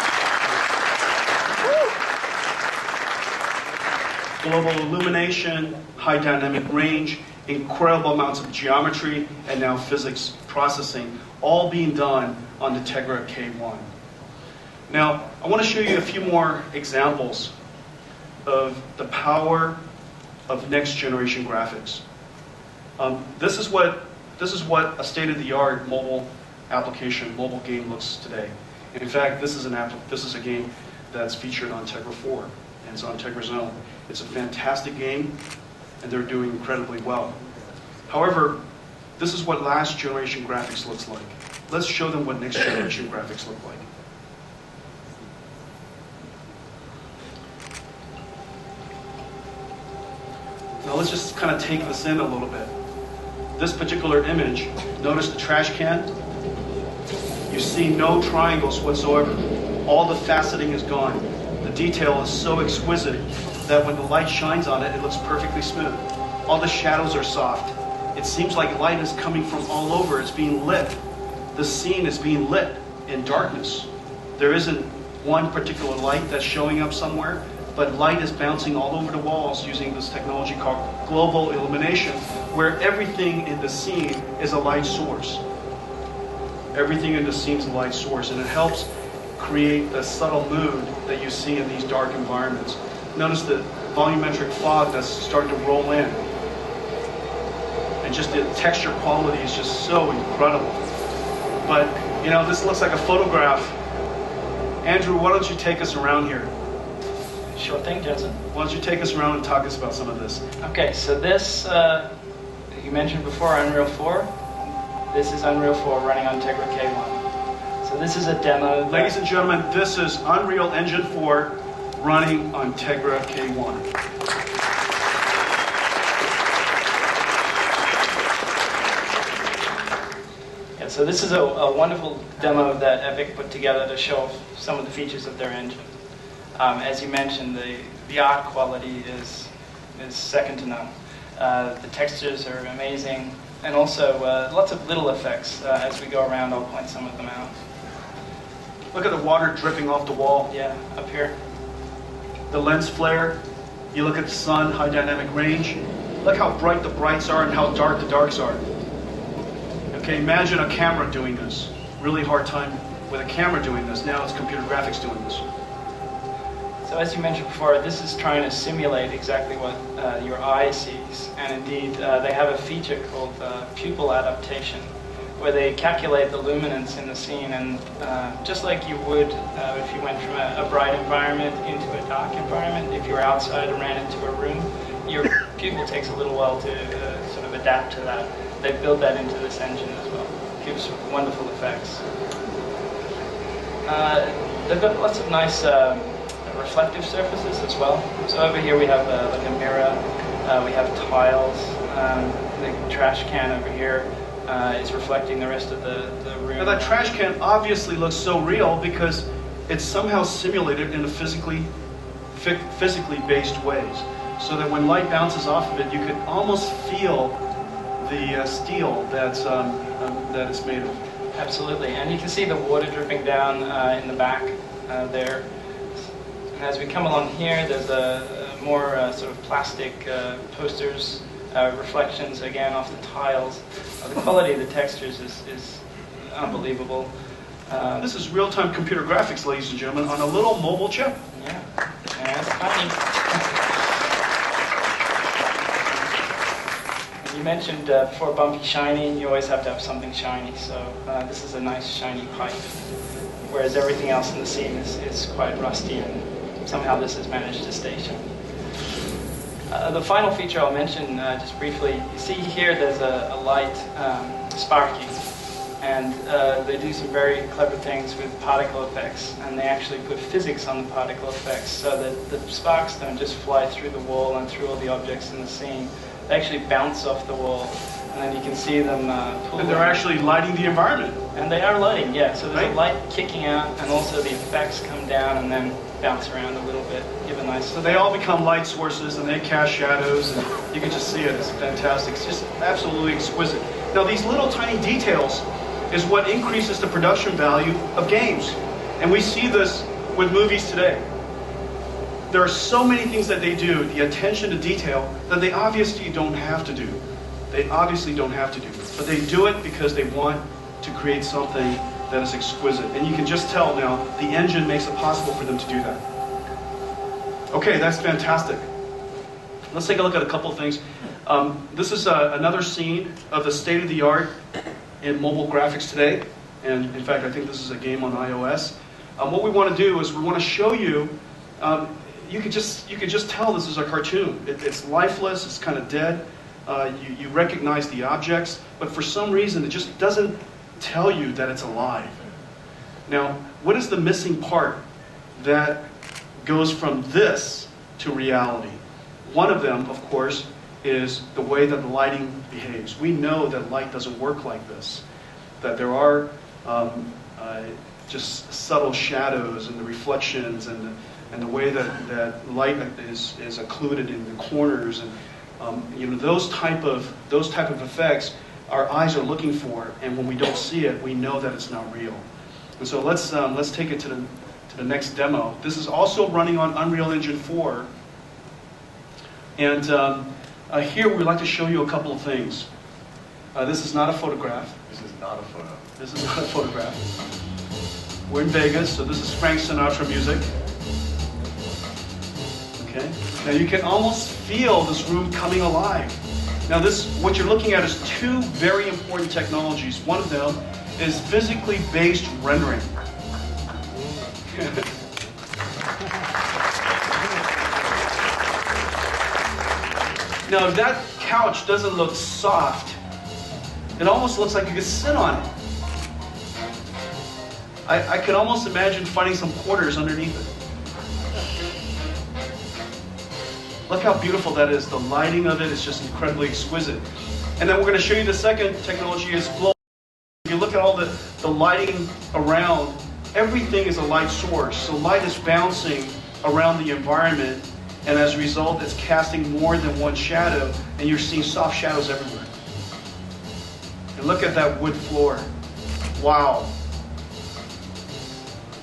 Global illumination, high dynamic range, incredible amounts of geometry, and now physics processing, all being done on the Tegra K1. Now, I want to show you a few more examples of the power of next generation graphics. This is what a state-of-the-art mobile application, mobile game looks today. And in fact, this is a game that's featured on Tegra 4, and it's on Tegra Zone. It's a fantastic game, and they're doing incredibly well. However, this is what last generation graphics looks like. Let's show them what next generation graphics look like. Now let's just kind of take this in a little bit. This particular image, notice the trash can? You see no triangles whatsoever. All the faceting is gone. The detail is so exquisite that when the light shines on it, it looks perfectly smooth. All the shadows are soft. It seems like light is coming from all over. It's being lit. The scene is being lit in darkness. There isn't one particular light that's showing up somewhere, but light is bouncing all over the walls using this technology called global illumination, where everything in the scene is a light source. Everything in the scene is a light source, and it helps create the subtle mood that you see in these dark environments. Notice the volumetric fog that's starting to roll in. And just the texture quality is just so incredible. But, this looks like a photograph. Andrew, why don't you take us around here? Sure thing, Jensen. Why don't you take us around and talk us about some of this? Okay, so this, you mentioned before, Unreal 4. This is Unreal 4 running on Tegra K1. So this is a demo. Ladies and gentlemen, this is Unreal Engine 4 running on Tegra K1. Yeah, so this is a wonderful demo that Epic put together to show off some of the features of their engine. As you mentioned, the art quality is second to none. The textures are amazing, and also lots of little effects. As we go around, I'll point some of them out. Look at the water dripping off the wall. Yeah, up here. The lens flare. You look at the sun, high dynamic range. Look how bright the brights are and how dark the darks are. Okay, imagine a camera doing this. Really hard time with a camera doing this. Now it's computer graphics doing this. So as you mentioned before, this is trying to simulate exactly what your eye sees. And indeed, they have a feature called pupil adaptation, where they calculate the luminance in the scene. And just like you would if you went from a bright environment into a dark environment, if you were outside and ran into a room, your pupil takes a little while to sort of adapt to that. They built that into this engine as well. It gives wonderful effects. They've got lots of nice reflective surfaces as well. So over here we have like a mirror, we have tiles, the trash can over here is reflecting the rest of the room. Now that trash can obviously looks so real because it's somehow simulated in a physically based ways. So that when light bounces off of it, you could almost feel the steel that it's made of. Absolutely, and you can see the water dripping down in the back there. And as we come along here, there's a more sort of plastic posters, reflections again off the tiles. The quality of the textures is unbelievable. This is real-time computer graphics, ladies and gentlemen, on a little mobile chip. Yeah, that's funny. You mentioned before bumpy shiny, you always have to have something shiny, so this is a nice shiny pipe, whereas everything else in the scene is quite rusty, and somehow this has managed to stay shiny. The final feature I'll mention just briefly, you see here there's a light sparking, and they do some very clever things with particle effects, and they actually put physics on the particle effects so that the sparks don't just fly through the wall and through all the objects in the scene. They actually bounce off the wall, and then you can see them pull. And they're actually lighting the environment. And they are lighting, yeah. So there's right? a light kicking out, and also the effects come down and then bounce around a little bit, give a nice. So they all become light sources, and they cast shadows, and you can just see it. It's fantastic. It's just absolutely exquisite. Now these little tiny details is what increases the production value of games, and we see this with movies today. There are so many things that they do, the attention to detail, that they obviously don't have to do. They obviously don't have to do. But they do it because they want to create something that is exquisite. And you can just tell now, the engine makes it possible for them to do that. Okay, that's fantastic. Let's take a look at a couple of things. This is another scene of the state-of-the-art in mobile graphics today. And in fact, I think this is a game on iOS. What we want to do is we want to show you you could just tell this is a cartoon. It's lifeless, it's kind of dead. You recognize the objects, but for some reason it just doesn't tell you that it's alive. Now, what is the missing part that goes from this to reality? One of them, of course, is the way that the lighting behaves. We know that light doesn't work like this, that there are just subtle shadows and the reflections and the way that light is occluded in the corners, and those type of effects our eyes are looking for, and when we don't see it, we know that it's not real. And so let's take it to the next demo. This is also running on Unreal Engine 4, and here we'd like to show you a couple of things. This is not a photograph. This is not a photo. This is not a photograph. We're in Vegas, so this is Frank Sinatra music. Okay. Now you can almost feel this room coming alive. Now what you're looking at is two very important technologies. One of them is physically based rendering. Now if that couch doesn't look soft, it almost looks like you could sit on it. I could almost imagine finding some quarters underneath it. Look how beautiful that is. The lighting of it is just incredibly exquisite. And then we're going to show you the second technology is flow. If you look at all the lighting around, everything is a light source. So light is bouncing around the environment, and as a result, it's casting more than one shadow, and you're seeing soft shadows everywhere. And look at that wood floor. Wow.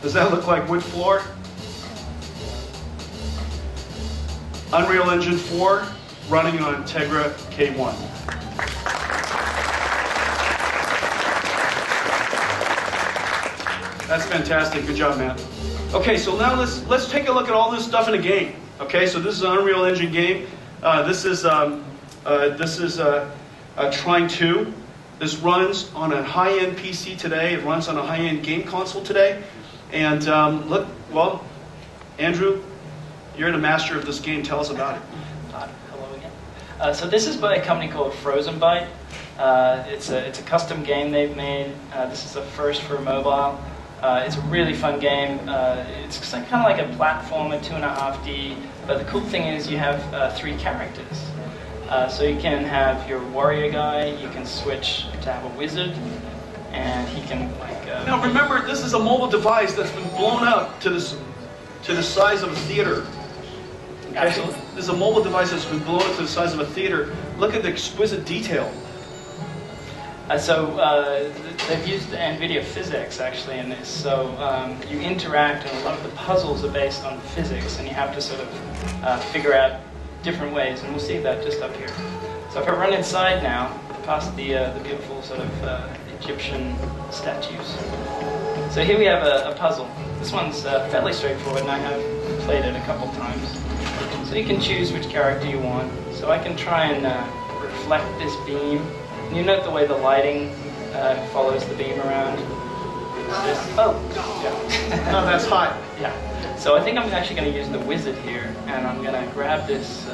Does that look like wood floor? Unreal Engine 4 running on Tegra K1. That's fantastic. Good job, man. Okay, so now let's take a look at all this stuff in a game. Okay, so this is an Unreal Engine game. This is Trine 2. This runs on a high-end PC today. It runs on a high-end game console today. And look, well, Andrew, you're the master of this game. Tell us about it. Hello again. So this is by a company called Frozen Byte. It's a custom game they've made. This is a first for mobile. It's a really fun game. It's kind of like a platformer, 2.5D. But the cool thing is you have 3 characters. So you can have your warrior guy. You can switch to have a wizard, and he can like. Now remember, this is a mobile device that's been blown out to the size of a theater. Okay? Absolutely. This is a mobile device that's been blown to the size of a theater. Look at the exquisite detail. They've used NVIDIA physics actually in this. So you interact, and a lot of the puzzles are based on physics, and you have to sort of figure out different ways. And we'll see that just up here. So if I run inside now, past the beautiful sort of Egyptian statues. So here we have a puzzle. This one's fairly straightforward, and I have played it a couple times. So you can choose which character you want. So I can try and reflect this beam. And you note the way the lighting follows the beam around. Yeah. Oh, that's hot. Yeah. So I think I'm actually going to use the wizard here, and I'm going to grab this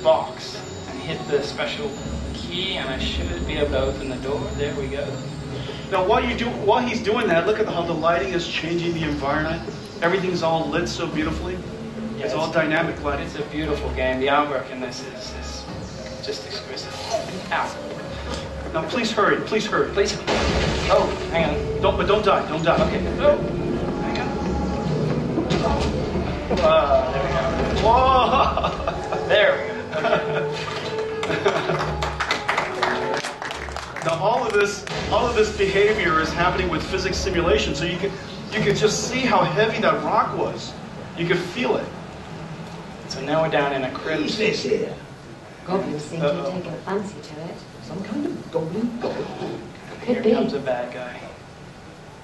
box and hit the special key, and I should be able to open the door. There we go. Now, while he's doing that, look at how the lighting is changing the environment. Everything's all lit so beautifully. Yeah, it's all dynamic lighting. It's a beautiful game. The artwork in this is just exquisite. Ow. Now, please hurry. Please hurry. Please. Oh, hang on. Don't die. Don't die. Okay. Oh, hang on. There we go. Whoa! There we go. Okay. Now, all of this behavior is happening with physics simulation. So you could just see how heavy that rock was. You could feel it. So now we're down in a crypt. Who's this here? Goblins seem to have taken a fancy to it. Some kind of goblin god? Here Could be. comes a bad guy.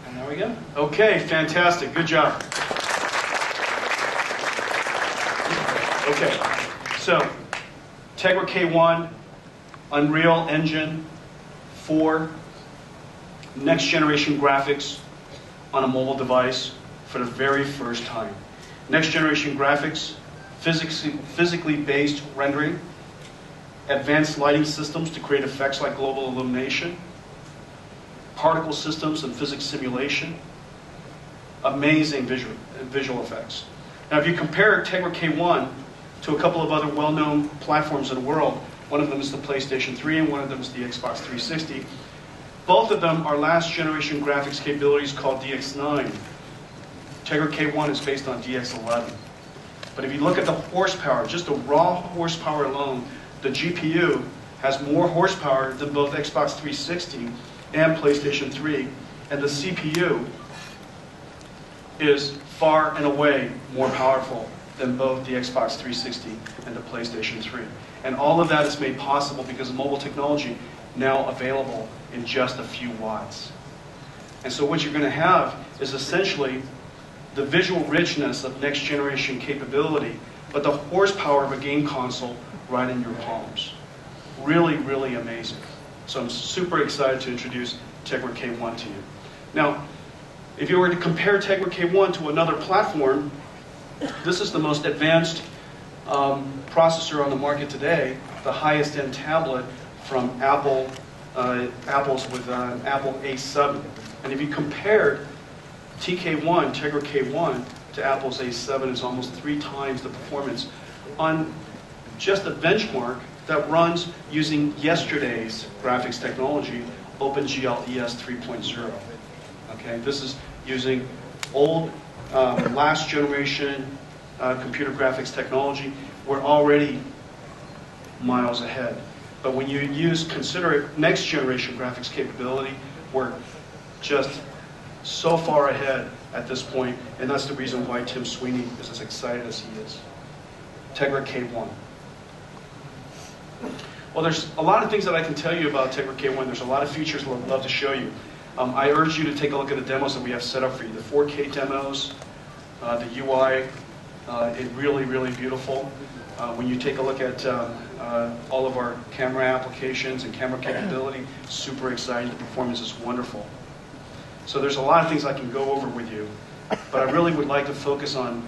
And there we go. Okay, fantastic. Good job. Okay, so Tegra K1, Unreal Engine 4, next generation graphics on a mobile device for the very first time. Next generation graphics, physically based rendering, advanced lighting systems to create effects like global illumination, particle systems and physics simulation, amazing visual effects. Now, if you compare Tegra K1 to a couple of other well-known platforms in the world, one of them is the PlayStation 3 and one of them is the Xbox 360. Both of them are last generation graphics capabilities called DX9. Tegra K1 is based on DX11. But if you look at the horsepower, just the raw horsepower alone, the GPU has more horsepower than both Xbox 360 and PlayStation 3, and the CPU is far and away more powerful than both the Xbox 360 and the PlayStation 3. And all of that is made possible because of mobile technology now available in just a few watts. And so what you're going to have is essentially the visual richness of next generation capability, but the horsepower of a game console right in your palms. Really, really amazing. So I'm super excited to introduce Tegra K1 to you. Now, if you were to compare Tegra K1 to another platform, this is the most advanced processor on the market today, the highest end tablet from Apple, Apple's with Apple A7. And if you compared TK1, Tegra K1, to Apple's A7, it's almost 3 times the performance on just a benchmark that runs using yesterday's graphics technology, OpenGL ES 3.0. Okay, this is using old, last generation computer graphics technology. We're already miles ahead. But when you consider next generation graphics capability, we're just so far ahead at this point, and that's the reason why Tim Sweeney is as excited as he is. Tegra K1. Well, there's a lot of things that I can tell you about Tegra K1. There's a lot of features I'd love to show you. I urge you to take a look at the demos that we have set up for you. The 4K demos, the UI, it's really, really beautiful. When you take a look at all of our camera applications and camera capability, super exciting. The performance is wonderful. So there's a lot of things I can go over with you, but I really would like to focus on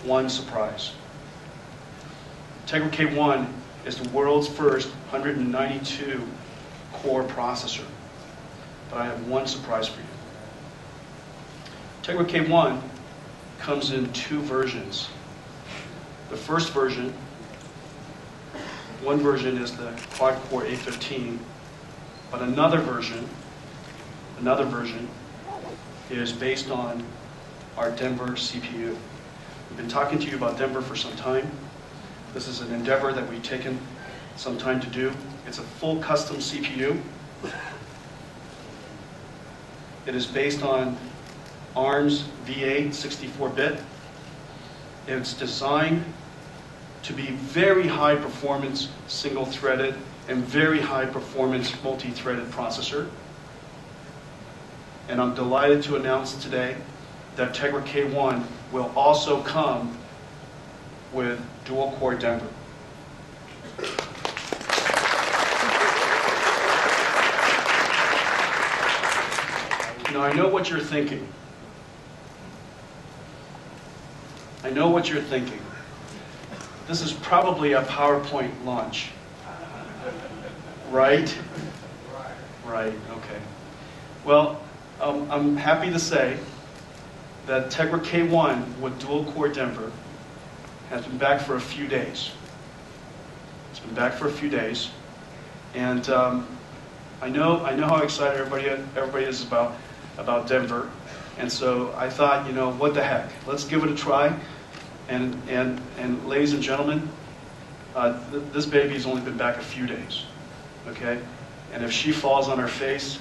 one surprise. Tegra K1 is the world's first 192 core processor. But I have one surprise for you. Tegra K1 comes in two versions. The first version, one version is the quad-core A15, but another version is based on our Denver CPU. We've been talking to you about Denver for some time. This is an endeavor that we've taken some time to do. It's a full custom CPU. It is based on ARM's V8 64-bit. It's designed to be very high performance single-threaded and very high performance multi-threaded processor. And I'm delighted to announce today that Tegra K1 will also come with dual-core Denver. Now, I know what you're thinking. I know what you're thinking. This is probably a PowerPoint launch. Right? Right, okay. Well, I'm happy to say that Tegra K1 with dual-core Denver has been back for a few days. It's been back for a few days. And I know how excited everybody is about Denver. And so I thought, what the heck? Let's give it a try. And ladies and gentlemen, this baby's only been back a few days, okay? And if she falls on her face,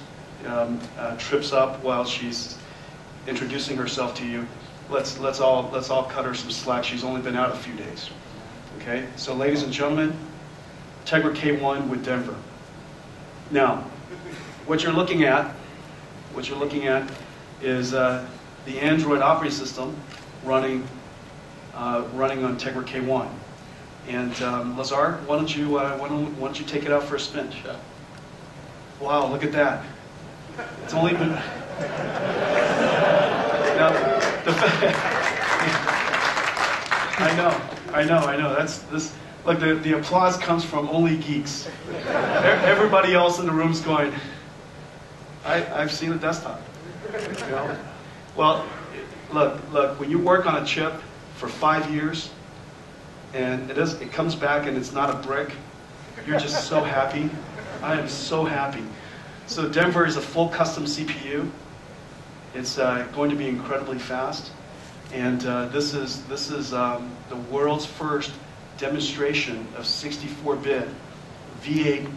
trips up while she's introducing herself to you, let's all cut her some slack. She's only been out a few days, okay? So ladies and gentlemen, Tegra K1 with Denver. Now, what you're looking at is the Android operating system running on Tegra K1. And Lazar, why don't you take it out for a spin? Sure. Wow, look at that. It's only been now. I know. That's this. Look, the applause comes from only geeks. Everybody else in the room's going, I've seen a desktop. Well, look. When you work on a chip for 5 years, and it comes back and it's not a brick, you're just so happy. I am so happy. So Denver is a full custom CPU. It's going to be incredibly fast, and this is the world's first demonstration of 64-bit V8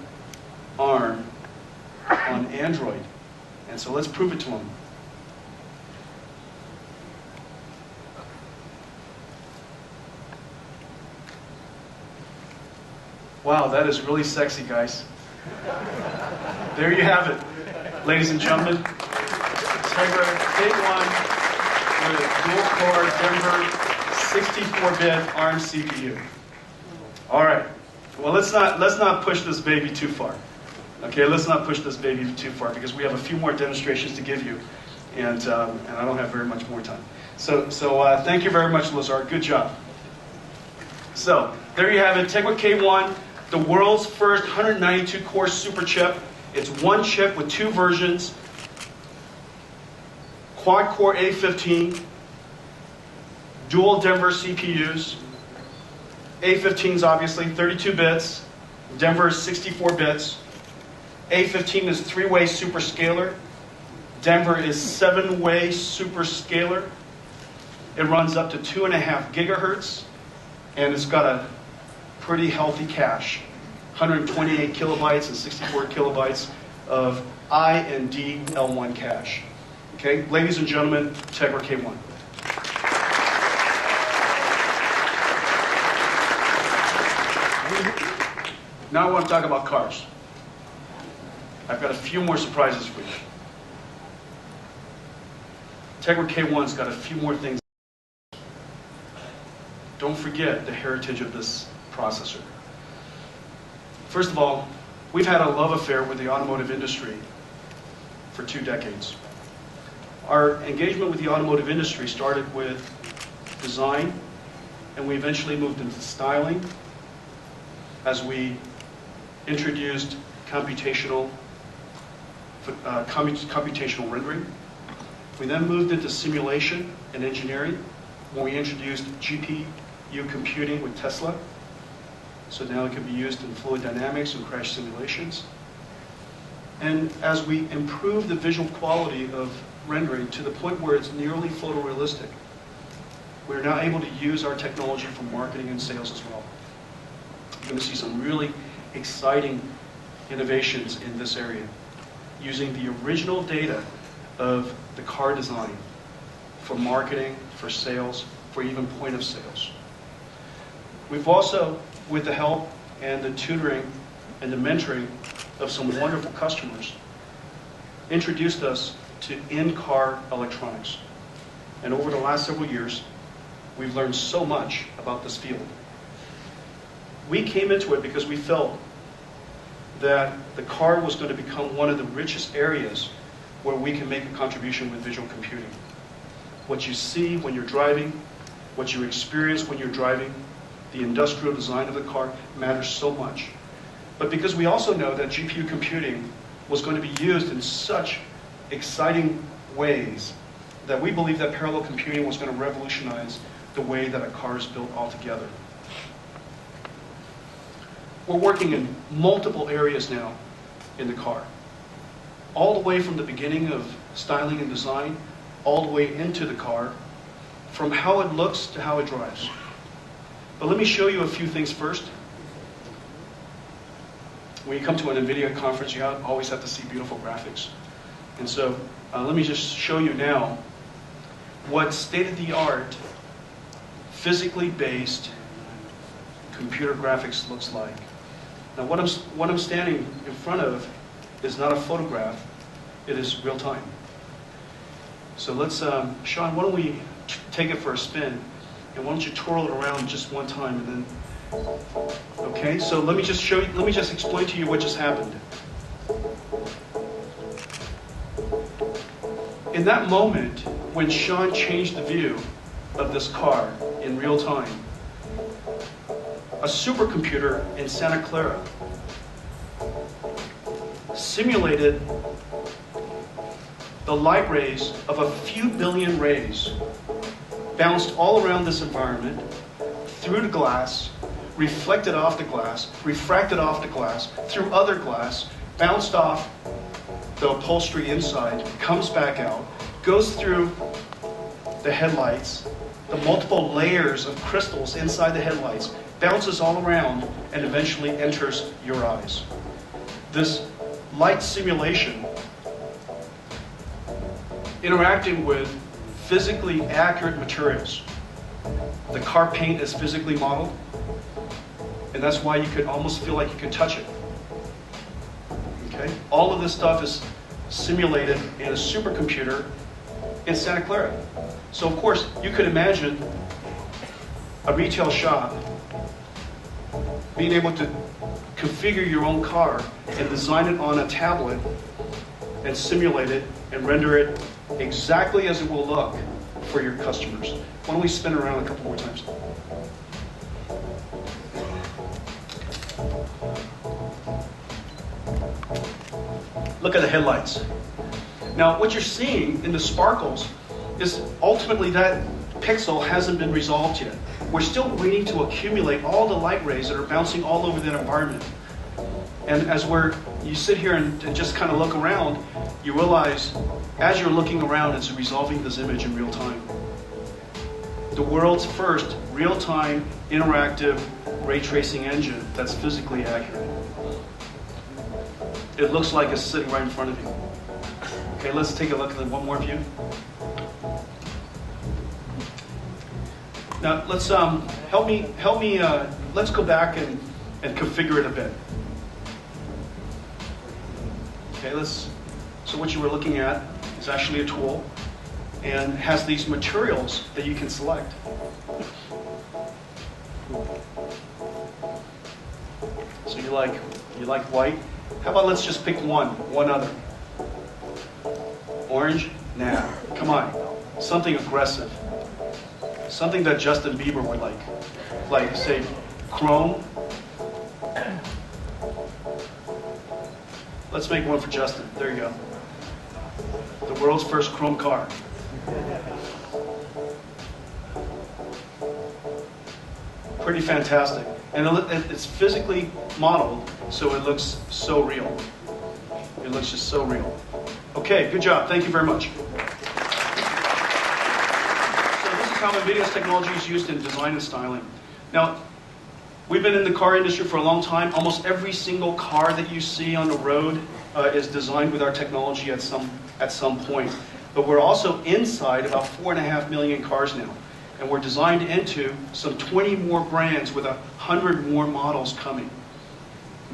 ARM on Android. And so let's prove it to them. Wow, that is really sexy, guys. There you have it, ladies and gentlemen. Tegra K1 with dual-core Denver 64-bit ARM CPU. All right. Well, let's not push this baby too far. Okay, let's not push this baby too far because we have a few more demonstrations to give you, and I don't have very much more time. So thank you very much, Lazar. Good job. So there you have it, Tegra K1, the world's first 192-core super chip. It's one chip with two versions, quad-core A15, dual Denver CPUs. A15's obviously 32 bits, Denver is 64 bits. A15 is 3-way superscalar. Denver is 7-way superscalar. It runs up to 2.5 gigahertz, and it's got a pretty healthy cache, 128 kilobytes and 64 kilobytes of I and D L1 cache. Okay, ladies and gentlemen, Tegra K1. Now I want to talk about cars. I've got a few more surprises for you. Tegra K1's got a few more things. Don't forget the heritage of this processor. First of all, we've had a love affair with the automotive industry for 2 decades. Our engagement with the automotive industry started with design, and we eventually moved into styling as we introduced computational rendering. We then moved into simulation and engineering when we introduced GPU computing with Tesla. So now it can be used in fluid dynamics and crash simulations. And as we improve the visual quality of rendering to the point where it's nearly photorealistic, we're now able to use our technology for marketing and sales as well. You're going to see some really exciting innovations in this area, using the original data of the car design for marketing, for sales, for even point of sales. We've also, with the help and the tutoring and the mentoring of some wonderful customers, introduced us to in-car electronics. And over the last several years, we've learned so much about this field. We came into it because we felt that the car was going to become one of the richest areas where we can make a contribution with visual computing. What you see when you're driving, what you experience when you're driving, the industrial design of the car matters so much. But because we also know that GPU computing was going to be used in such exciting ways that we believe that parallel computing was going to revolutionize the way that a car is built altogether. We're working in multiple areas now in the car. All the way from the beginning of styling and design, all the way into the car, from how it looks to how it drives. But let me show you a few things first. When you come to an NVIDIA conference, you always have to see beautiful graphics. And so let me just show you now what state-of-the-art, physically based computer graphics looks like. Now what I'm standing in front of is not a photograph, it is real time. So let's, Sean, why don't we take it for a spin, and why don't you twirl it around just one time, and then, okay, so let me just show you, let me just explain to you what just happened. In that moment, when Sean changed the view of this car in real time, a supercomputer in Santa Clara simulated the light rays of a few billion rays bounced all around this environment, through the glass, reflected off the glass, refracted off the glass, through other glass, bounced off the upholstery inside, comes back out, goes through the headlights, the multiple layers of crystals inside the headlights, bounces all around, and eventually enters your eyes. This light simulation, interacting with physically accurate materials. The car paint is physically modeled, and that's why you could almost feel like you could touch it. Okay? All of this stuff is simulated in a supercomputer in Santa Clara. So of course, you could imagine a retail shop being able to configure your own car and design it on a tablet and simulate it and render it exactly as it will look for your customers. Why don't we spin it around a couple more times? Look at the headlights. Now, what you're seeing in the sparkles is ultimately that pixel hasn't been resolved yet. We're still waiting to accumulate all the light rays that are bouncing all over that environment. And as you sit here and just kind of look around, you realize as you're looking around, it's resolving this image in real time. The world's first real-time interactive ray tracing engine that's physically accurate. It looks like it's sitting right in front of you. Okay, let's take a look at one more view. Now let's help me. Let's go back and configure it a bit. Okay, so what you were looking at is actually a tool and has these materials that you can select. So you like white? How about let's just pick one other. Orange? Nah, come on. Something aggressive. Something that Justin Bieber would like. Like, say, chrome. Let's make one for Justin. There you go. The world's first chrome car. Pretty fantastic. And it's physically modeled, so it looks so real. It looks just so real. Okay, good job. Thank you very much. So this is how NVIDIA's technology is used in design and styling. Now, we've been in the car industry for a long time. Almost every single car that you see on the road is designed with our technology at some point. But we're also inside about 4.5 million cars now. And we're designed into some 20 more brands with 100 more models coming.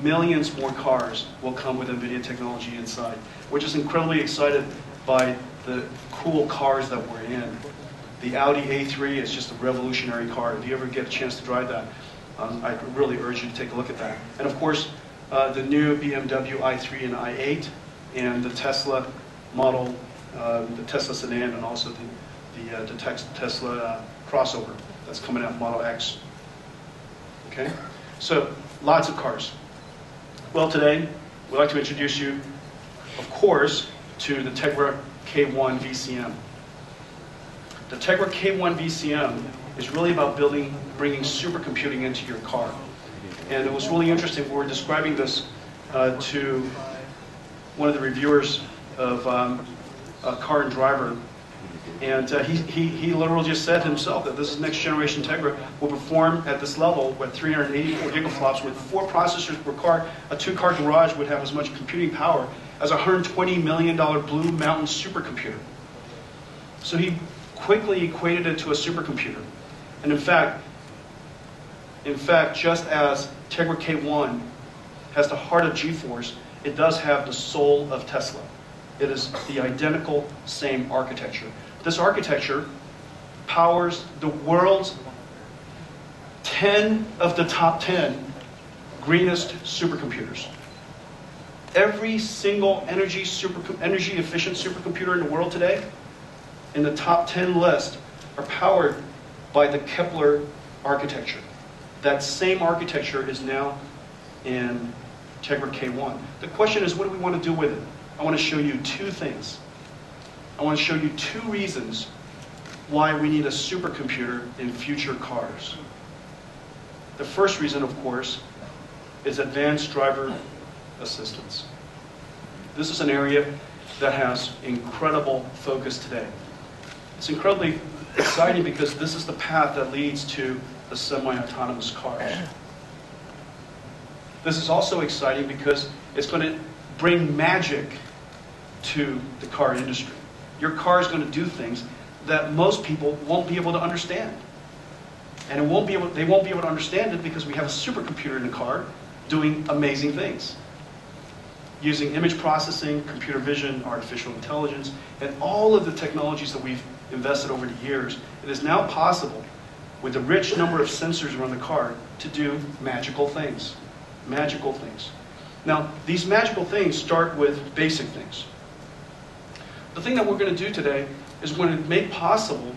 Millions more cars will come with NVIDIA technology inside. We're just incredibly excited by the cool cars that we're in. The Audi A3 is just a revolutionary car. If you ever get a chance to drive that, I really urge you to take a look at that. And of course, the new BMW i3 and i8, and the Tesla model, the Tesla sedan, and also the Tesla crossover that's coming out, Model X. Okay, so lots of cars. Well, today we'd like to introduce you, of course, to the Tegra K1 VCM. The Tegra K1 VCM is really about bringing supercomputing into your car. And it was really interesting. We were describing this to one of the reviewers of Car and Driver, and he literally just said himself that this is next generation Tegra will perform at this level with 384 gigaflops with 4 processors per car. A 2-car garage would have as much computing power as a $120 million Blue Mountain supercomputer. So he quickly equated it to a supercomputer. And in fact, just as Tegra K1 has the heart of GeForce, it does have the soul of Tesla. It is the identical same architecture. This architecture powers the world's 10 of the top 10 greenest supercomputers. Every single energy efficient supercomputer in the world today, in the top 10 list, are powered by the Kepler architecture. That same architecture is now in Tegra K1. The question is, what do we want to do with it? I want to show you 2 things. I want to show you 2 reasons why we need a supercomputer in future cars. The first reason, of course, is advanced driver assistance. This is an area that has incredible focus today. It's incredibly exciting because this is the path that leads to the semi-autonomous cars. This is also exciting because it's going to bring magic to the car industry. Your car is going to do things that most people won't be able to understand. And they won't be able to understand it because we have a supercomputer in the car doing amazing things. Using image processing, computer vision, artificial intelligence, and all of the technologies that we've invested over the years, it is now possible, with the rich number of sensors around the car, to do magical things. Magical things. Now, these magical things start with basic things. The thing that we're going to do today is we're going to make possible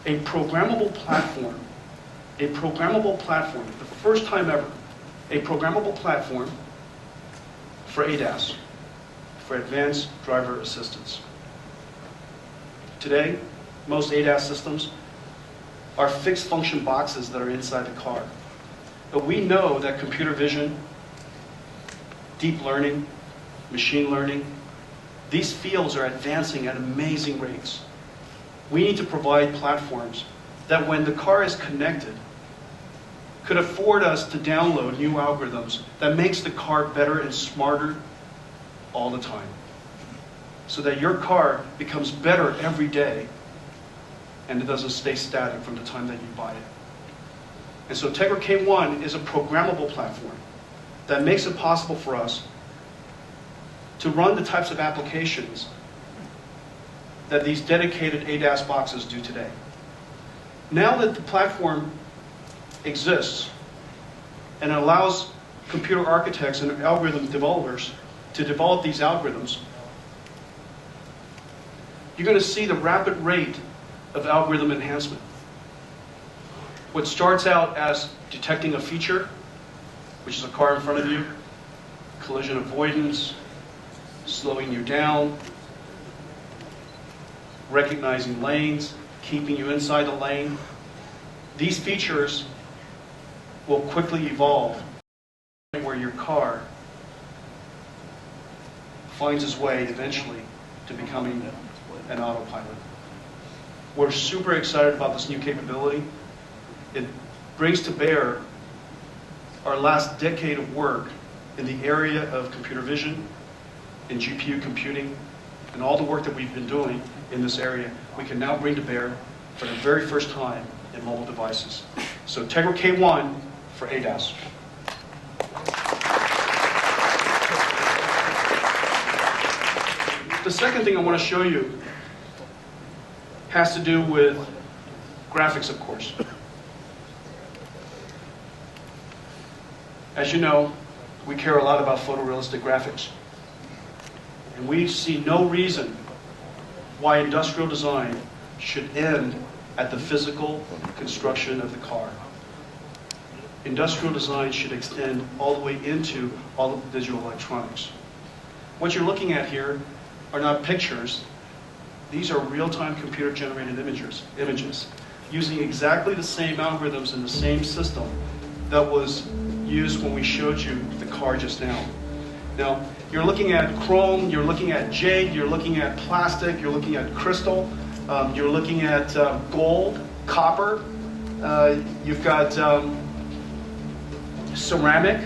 a programmable platform. A programmable platform, the first time ever, a programmable platform for ADAS, for advanced driver assistance. Today, most ADAS systems are fixed function boxes that are inside the car. But we know that computer vision, deep learning, machine learning, these fields are advancing at amazing rates. We need to provide platforms that when the car is connected, could afford us to download new algorithms that makes the car better and smarter all the time. So that your car becomes better every day and it doesn't stay static from the time that you buy it. And so Tegra K1 is a programmable platform that makes it possible for us to run the types of applications that these dedicated ADAS boxes do today. Now that the platform exists and allows computer architects and algorithm developers to develop these algorithms, you're going to see the rapid rate of algorithm enhancement. What starts out as detecting a feature, which is a car in front of you, collision avoidance, slowing you down, recognizing lanes, keeping you inside the lane. These features will quickly evolve where your car finds its way eventually to becoming an autopilot. We're super excited about this new capability. It brings to bear our last decade of work in the area of computer vision, in GPU computing, and all the work that we've been doing in this area, we can now bring to bear for the very first time in mobile devices. So Tegra K1 for ADAS. The second thing I want to show you has to do with graphics, of course. As you know, we care a lot about photorealistic graphics. And we see no reason why industrial design should end at the physical construction of the car. Industrial design should extend all the way into all of the digital electronics. What you're looking at here are not pictures. These are real-time computer-generated images using exactly the same algorithms in the same system that was used when we showed you the car just now. Now, you're looking at chrome, you're looking at jade, you're looking at plastic, you're looking at crystal, you're looking at gold, copper, you've got ceramic,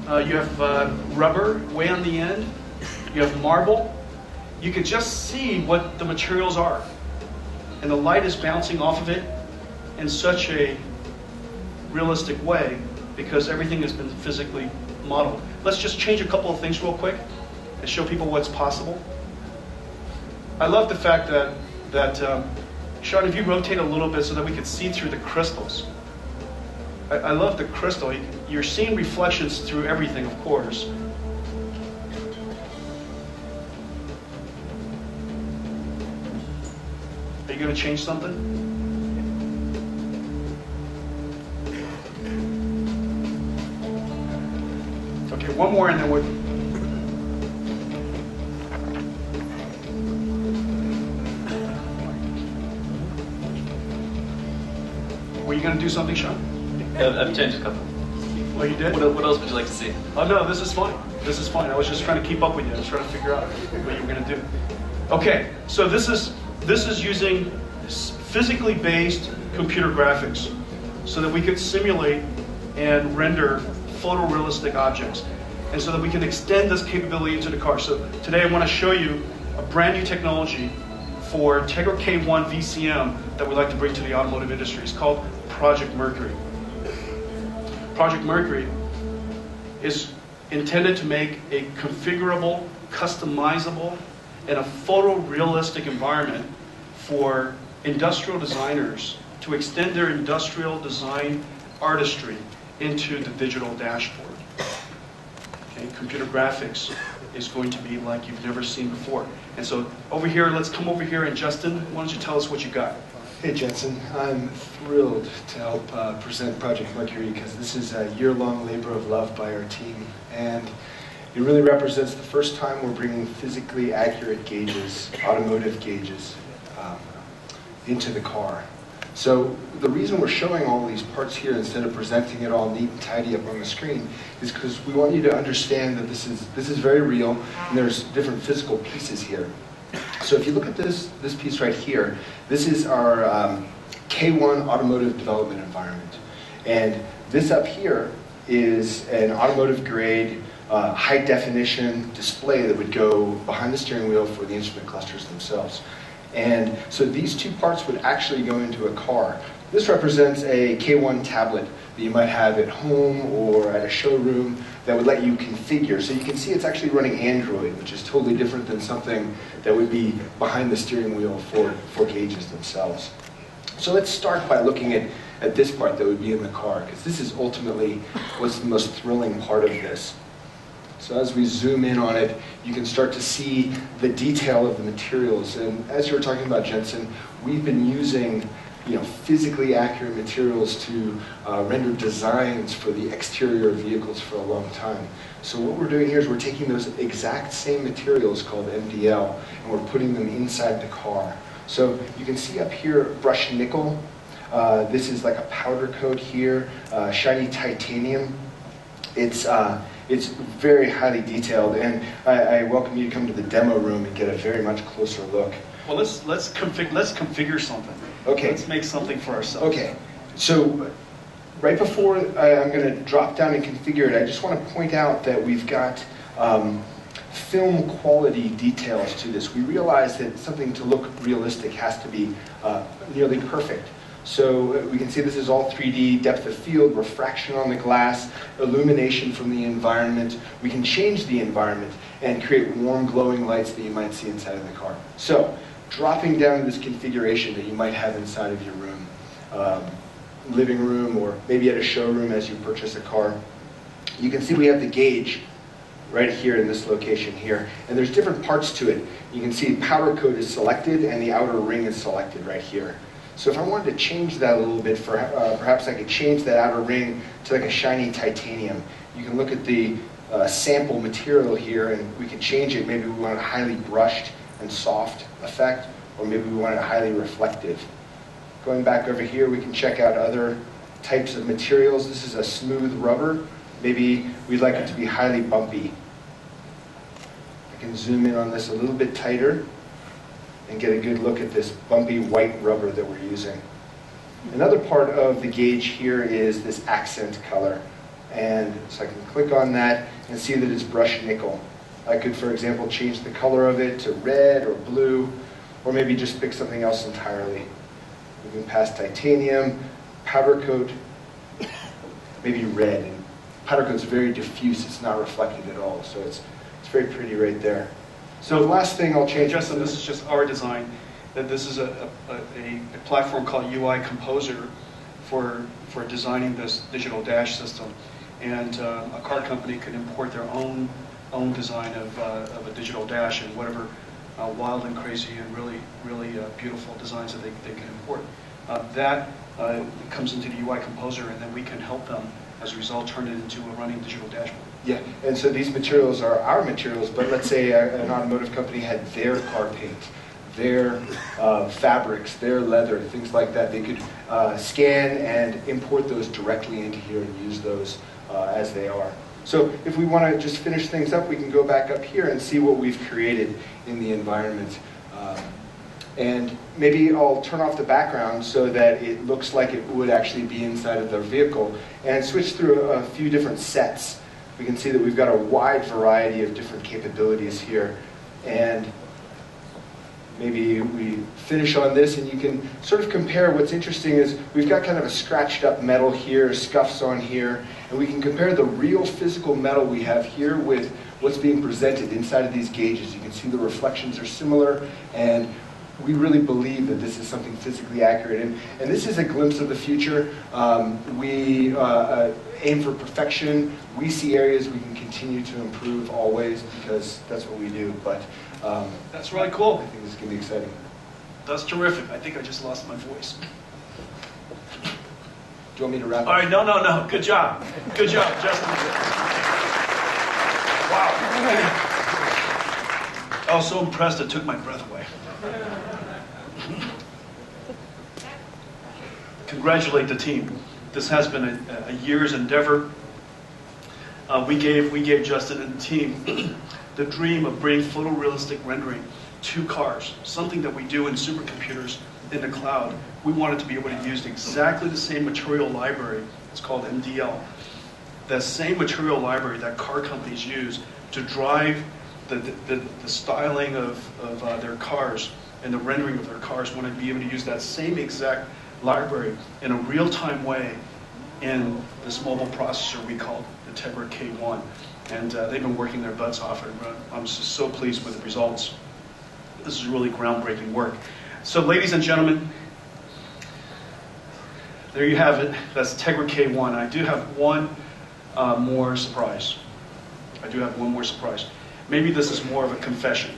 you have rubber way on the end, you have marble. You can just see what the materials are. And the light is bouncing off of it in such a realistic way because everything has been physically modeled. Let's just change a couple of things real quick and show people what's possible. I love the fact that Sean, if you rotate a little bit so that we can see through the crystals. I love the crystal. You're seeing reflections through everything, of course. Are you going to change something? Okay, one more and then we're... Were you going to do something, Sean? I've changed a couple. Oh, you did? What else would you like to see? Oh, no, this is fine. This is fine. I was just trying to keep up with you. I was trying to figure out what you were going to do. Okay, so this is using physically based computer graphics so that we could simulate and render photorealistic objects and so that we can extend this capability into the car. So today I want to show you a brand new technology for Tegra K1 VCM that we'd like to bring to the automotive industry. It's called Project Mercury. Project Mercury is intended to make a configurable, customizable, and a photorealistic environment for industrial designers to extend their industrial design artistry into the digital dashboard. Okay, computer graphics is going to be like you've never seen before. And so over here, let's come over here, and Justin, why don't you tell us what you got? Hey Jensen, I'm thrilled to help present Project Mercury because this is a year-long labor of love by our team, and it really represents the first time we're bringing physically accurate gauges, automotive gauges, into the car. So the reason we're showing all these parts here instead of presenting it all neat and tidy up on the screen is because we want you to understand that this is very real, and there's different physical pieces here. So if you look at this piece right here, this is our K1 automotive development environment. And this up here is an automotive grade high definition display that would go behind the steering wheel for the instrument clusters themselves. And so these two parts would actually go into a car. This represents a K1 tablet that you might have at home or at a showroom that would let you configure. So you can see it's actually running Android, which is totally different than something that would be behind the steering wheel for gauges themselves. So let's start by looking at this part that would be in the car, because this is ultimately what's the most thrilling part of this. So as we zoom in on it, you can start to see the detail of the materials. And as you were talking about, Jensen, we've been using physically accurate materials to render designs for the exterior of vehicles for a long time. So what we're doing here is we're taking those exact same materials called MDL, and we're putting them inside the car. So you can see up here brushed nickel. This is like a powder coat here, shiny titanium. It's very highly detailed, and I welcome you to come to the demo room and get a very much closer look. Well, let's configure something. Okay. Let's make something for ourselves. Okay. So right before I'm going to drop down and configure it, I just want to point out that we've got film quality details to this. We realize that something to look realistic has to be nearly perfect. So we can see this is all 3D, depth of field, refraction on the glass, illumination from the environment. We can change the environment and create warm glowing lights that you might see inside of the car. So dropping down to this configuration that you might have inside of your room, living room, or maybe at a showroom as you purchase a car, you can see we have the gauge right here in this location here. And there's different parts to it. You can see powder coat is selected and the outer ring is selected right here. So if I wanted to change that a little bit, perhaps I could change that outer ring to like a shiny titanium. You can look at the sample material here, and we can change it. Maybe we want a highly brushed and soft effect, or maybe we want it highly reflective. Going back over here, we can check out other types of materials. This is a smooth rubber. Maybe we'd like it to be highly bumpy. I can zoom in on this a little bit tighter and get a good look at this bumpy white rubber that we're using. Another part of the gauge here is this accent color. And so I can click on that and see that it's brushed nickel. I could, for example, change the color of it to red or blue, or maybe just pick something else entirely. Moving past titanium, powder coat, maybe red. And powder coat's very diffuse, it's not reflected at all, so it's very pretty right there. So the last thing I'll change. Justin, this is just our design. That this is a platform called UI Composer for designing this digital dash system, and a car company can import their own design of a digital dash and whatever wild and crazy and really beautiful designs that they can import. That comes into the UI Composer, and then we can help them as a result turn it into a running digital dashboard. Yeah, and so these materials are our materials, but let's say an automotive company had their car paint, their fabrics, their leather, things like that. They could scan and import those directly into here and use those as they are. So if we want to just finish things up, we can go back up here and see what we've created in the environment. And maybe I'll turn off the background so that it looks like it would actually be inside of the vehicle, and switch through a few different sets. We can see that we've got a wide variety of different capabilities here. And maybe we finish on this, and you can sort of compare. What's interesting is we've got kind of a scratched up metal here, scuffs on here, and we can compare the real physical metal we have here with what's being presented inside of these gauges. You can see the reflections are similar, and we really believe that this is something physically accurate. And this is a glimpse of the future. We aim for perfection. We see areas we can continue to improve always, because that's what we do. But that's really cool. I think this is going to be exciting. That's terrific. I think I just lost my voice. Do you want me to wrap up? All right, no. Good job. Good job, Justin. Wow. I was so impressed it took my breath away. Congratulate the team. This has been a year's endeavor. We gave Justin and the team the dream of bringing photorealistic rendering to cars, something that we do in supercomputers in the cloud. We wanted to be able to use exactly the same material library. It's called MDL. That same material library that car companies use to drive the styling of their cars and the rendering of their cars. Want to be able to use that same exact library in a real-time way in this mobile processor we call the Tegra K1. And they've been working their butts off, and I'm just so pleased with the results. This is really groundbreaking work. So ladies and gentlemen, there you have it. That's Tegra K1. I do have one more surprise. Maybe this is more of a confession.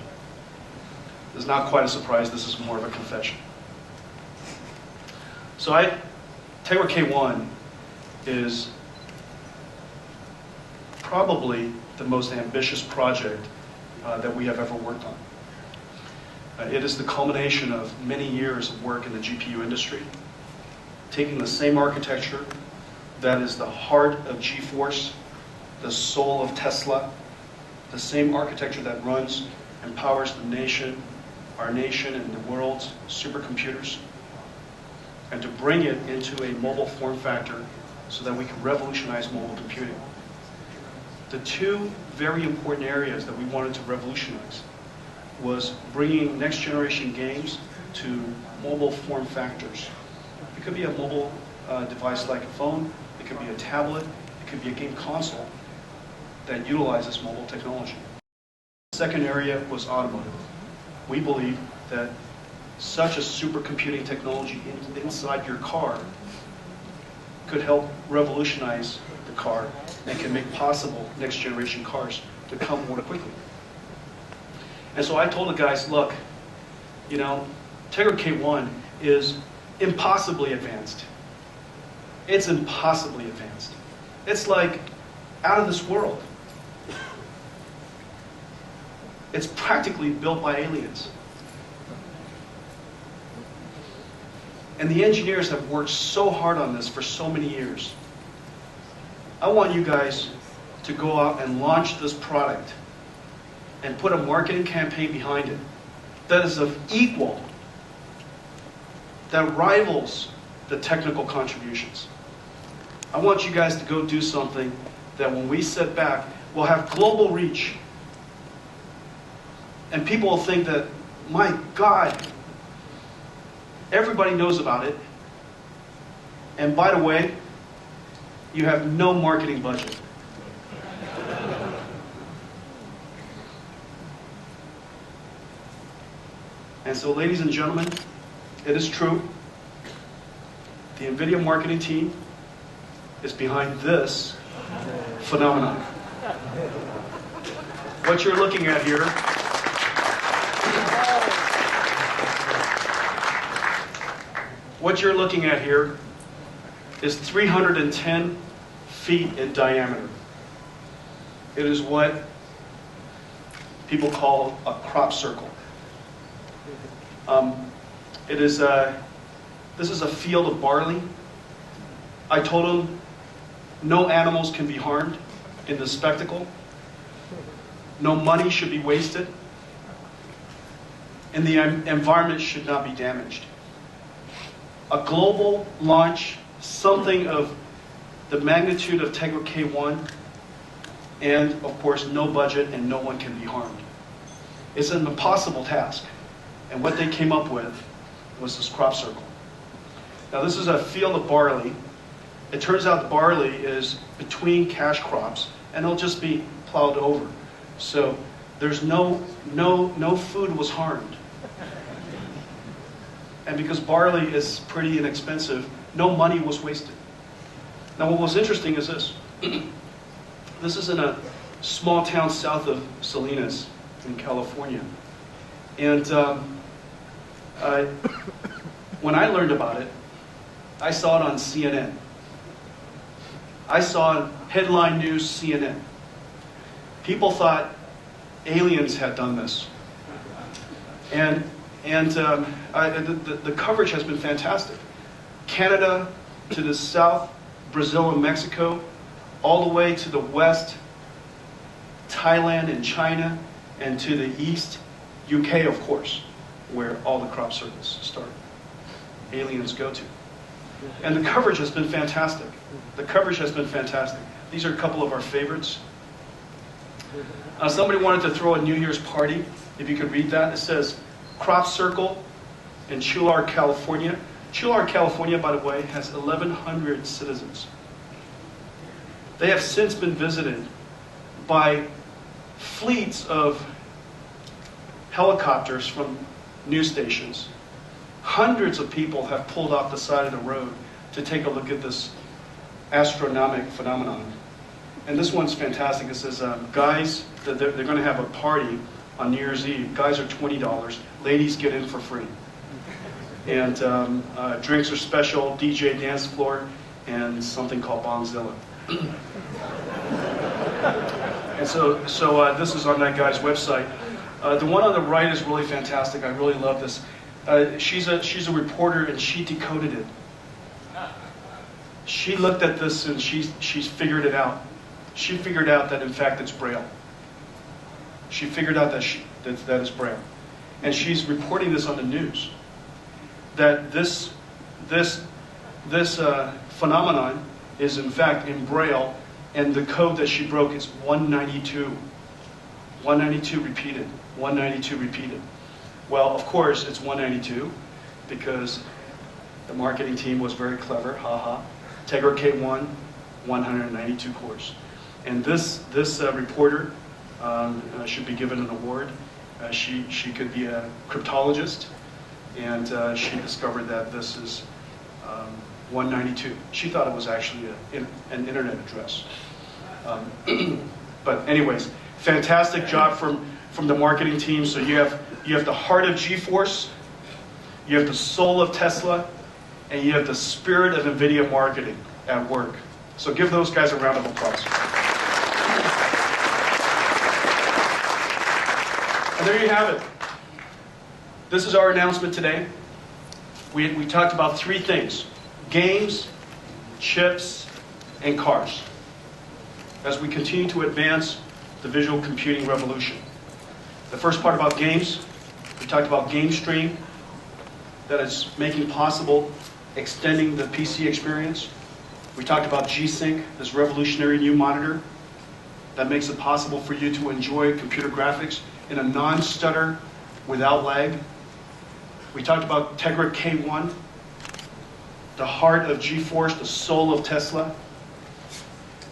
This is not quite a surprise. This is more of a confession. So Tegra K1 is probably the most ambitious project that we have ever worked on. It is the culmination of many years of work in the GPU industry, taking the same architecture that is the heart of GeForce, the soul of Tesla, the same architecture that runs and powers the nation, our nation and the world's supercomputers, and to bring it into a mobile form factor so that we can revolutionize mobile computing. The two very important areas that we wanted to revolutionize was bringing next generation games to mobile form factors. It could be a mobile device like a phone, it could be a tablet, it could be a game console that utilizes mobile technology. The second area was automotive. We believe that such a supercomputing technology inside your car could help revolutionize the car and can make possible next generation cars to come more quickly. And so I told the guys, look, you know, Tegra K1 is impossibly advanced. It's impossibly advanced. It's like out of this world. It's practically built by aliens. And the engineers have worked so hard on this for so many years. I want you guys to go out and launch this product and put a marketing campaign behind it that is of equal, that rivals the technical contributions. I want you guys to go do something that when we sit back, will have global reach. And people will think that, my God, everybody knows about it. And by the way, you have no marketing budget. And so, ladies and gentlemen, it is true. The NVIDIA marketing team is behind this phenomenon. What you're looking at here is 310 feet in diameter. It is what people call a crop circle. This is a field of barley. I told them no animals can be harmed in this spectacle. No money should be wasted. And the environment should not be damaged. A global launch, something of the magnitude of Tegra K1, and of course no budget and no one can be harmed. It's an impossible task. And what they came up with was this crop circle. Now this is a field of barley. It turns out the barley is between cash crops and it'll just be plowed over. So there's no food was harmed. And because barley is pretty inexpensive, no money was wasted. Now what was interesting is this. This is in a small town south of Salinas in California. And when I learned about it, I saw it on CNN. I saw headline news CNN. People thought aliens had done this. And the coverage has been fantastic. Canada to the south, Brazil and Mexico, all the way to the west, Thailand and China, and to the east, UK, of course, where all the crop circles start. Aliens go to. And the coverage has been fantastic. The coverage has been fantastic. These are a couple of our favorites. Somebody wanted to throw a New Year's party. If you could read that, it says, crop circle in Chular, California. Chular, California, by the way, has 1,100 citizens. They have since been visited by fleets of helicopters from news stations. Hundreds of people have pulled off the side of the road to take a look at this astronomical phenomenon. And this one's fantastic. It says, guys, they're going to have a party on New Year's Eve. Guys are $20. Ladies get in for free. And drinks are special, DJ dance floor, and something called Bongzilla. And so this is on that guy's website. The one on the right is really fantastic. I really love this. She's a reporter, and she decoded it. She looked at this and she's figured it out. She figured out that in fact it's Braille. She figured out that that is Braille, and she's reporting this on the news. That this phenomenon is in fact in Braille, and the code that she broke is 192. 192 repeated. 192 repeated. Well, of course it's 192 because the marketing team was very clever. Haha. Tegra K1, 192 cores. And this reporter should be given an award. She could be a cryptologist, and she discovered that this is 192. She thought it was actually an internet address. But anyways, fantastic job from the marketing team. So you have the heart of GeForce, you have the soul of Tesla, and you have the spirit of NVIDIA marketing at work. So give those guys a round of applause. And there you have it. This is our announcement today. We talked about three things: games, chips, and cars. As we continue to advance the visual computing revolution. The first part about games, we talked about Gamestream, that is making possible extending the PC experience. We talked about G-Sync, this revolutionary new monitor that makes it possible for you to enjoy computer graphics in a non-stutter, without lag. We talked about Tegra K1, the heart of GeForce, the soul of Tesla,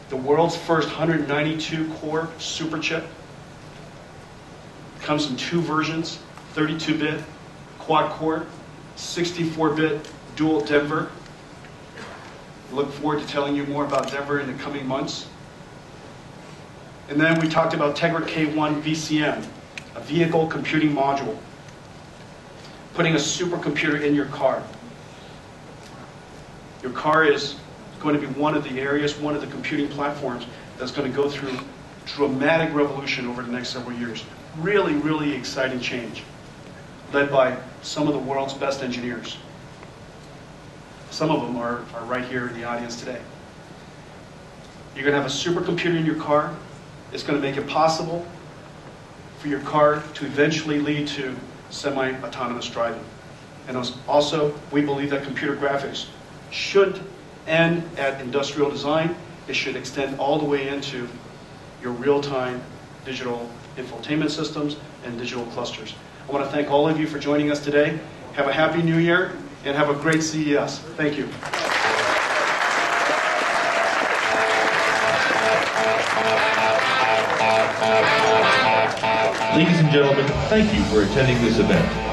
the world's first 192-core super chip. It comes in two versions, 32-bit quad-core, 64-bit dual Denver. Look forward to telling you more about Denver in the coming months. And then we talked about Tegra K1 VCM, a vehicle computing module, putting a supercomputer in your car. Your car is going to be one of the areas, one of the computing platforms that's going to go through dramatic revolution over the next several years. Really, really exciting change, led by some of the world's best engineers. Some of them are right here in the audience today. You're going to have a supercomputer in your car. It's going to make it possible for your car to eventually lead to semi-autonomous driving. And also, we believe that computer graphics should end at industrial design. It should extend all the way into your real-time digital infotainment systems and digital clusters. I want to thank all of you for joining us today. Have a happy new year and have a great CES. Thank you. Ladies and gentlemen, thank you for attending this event.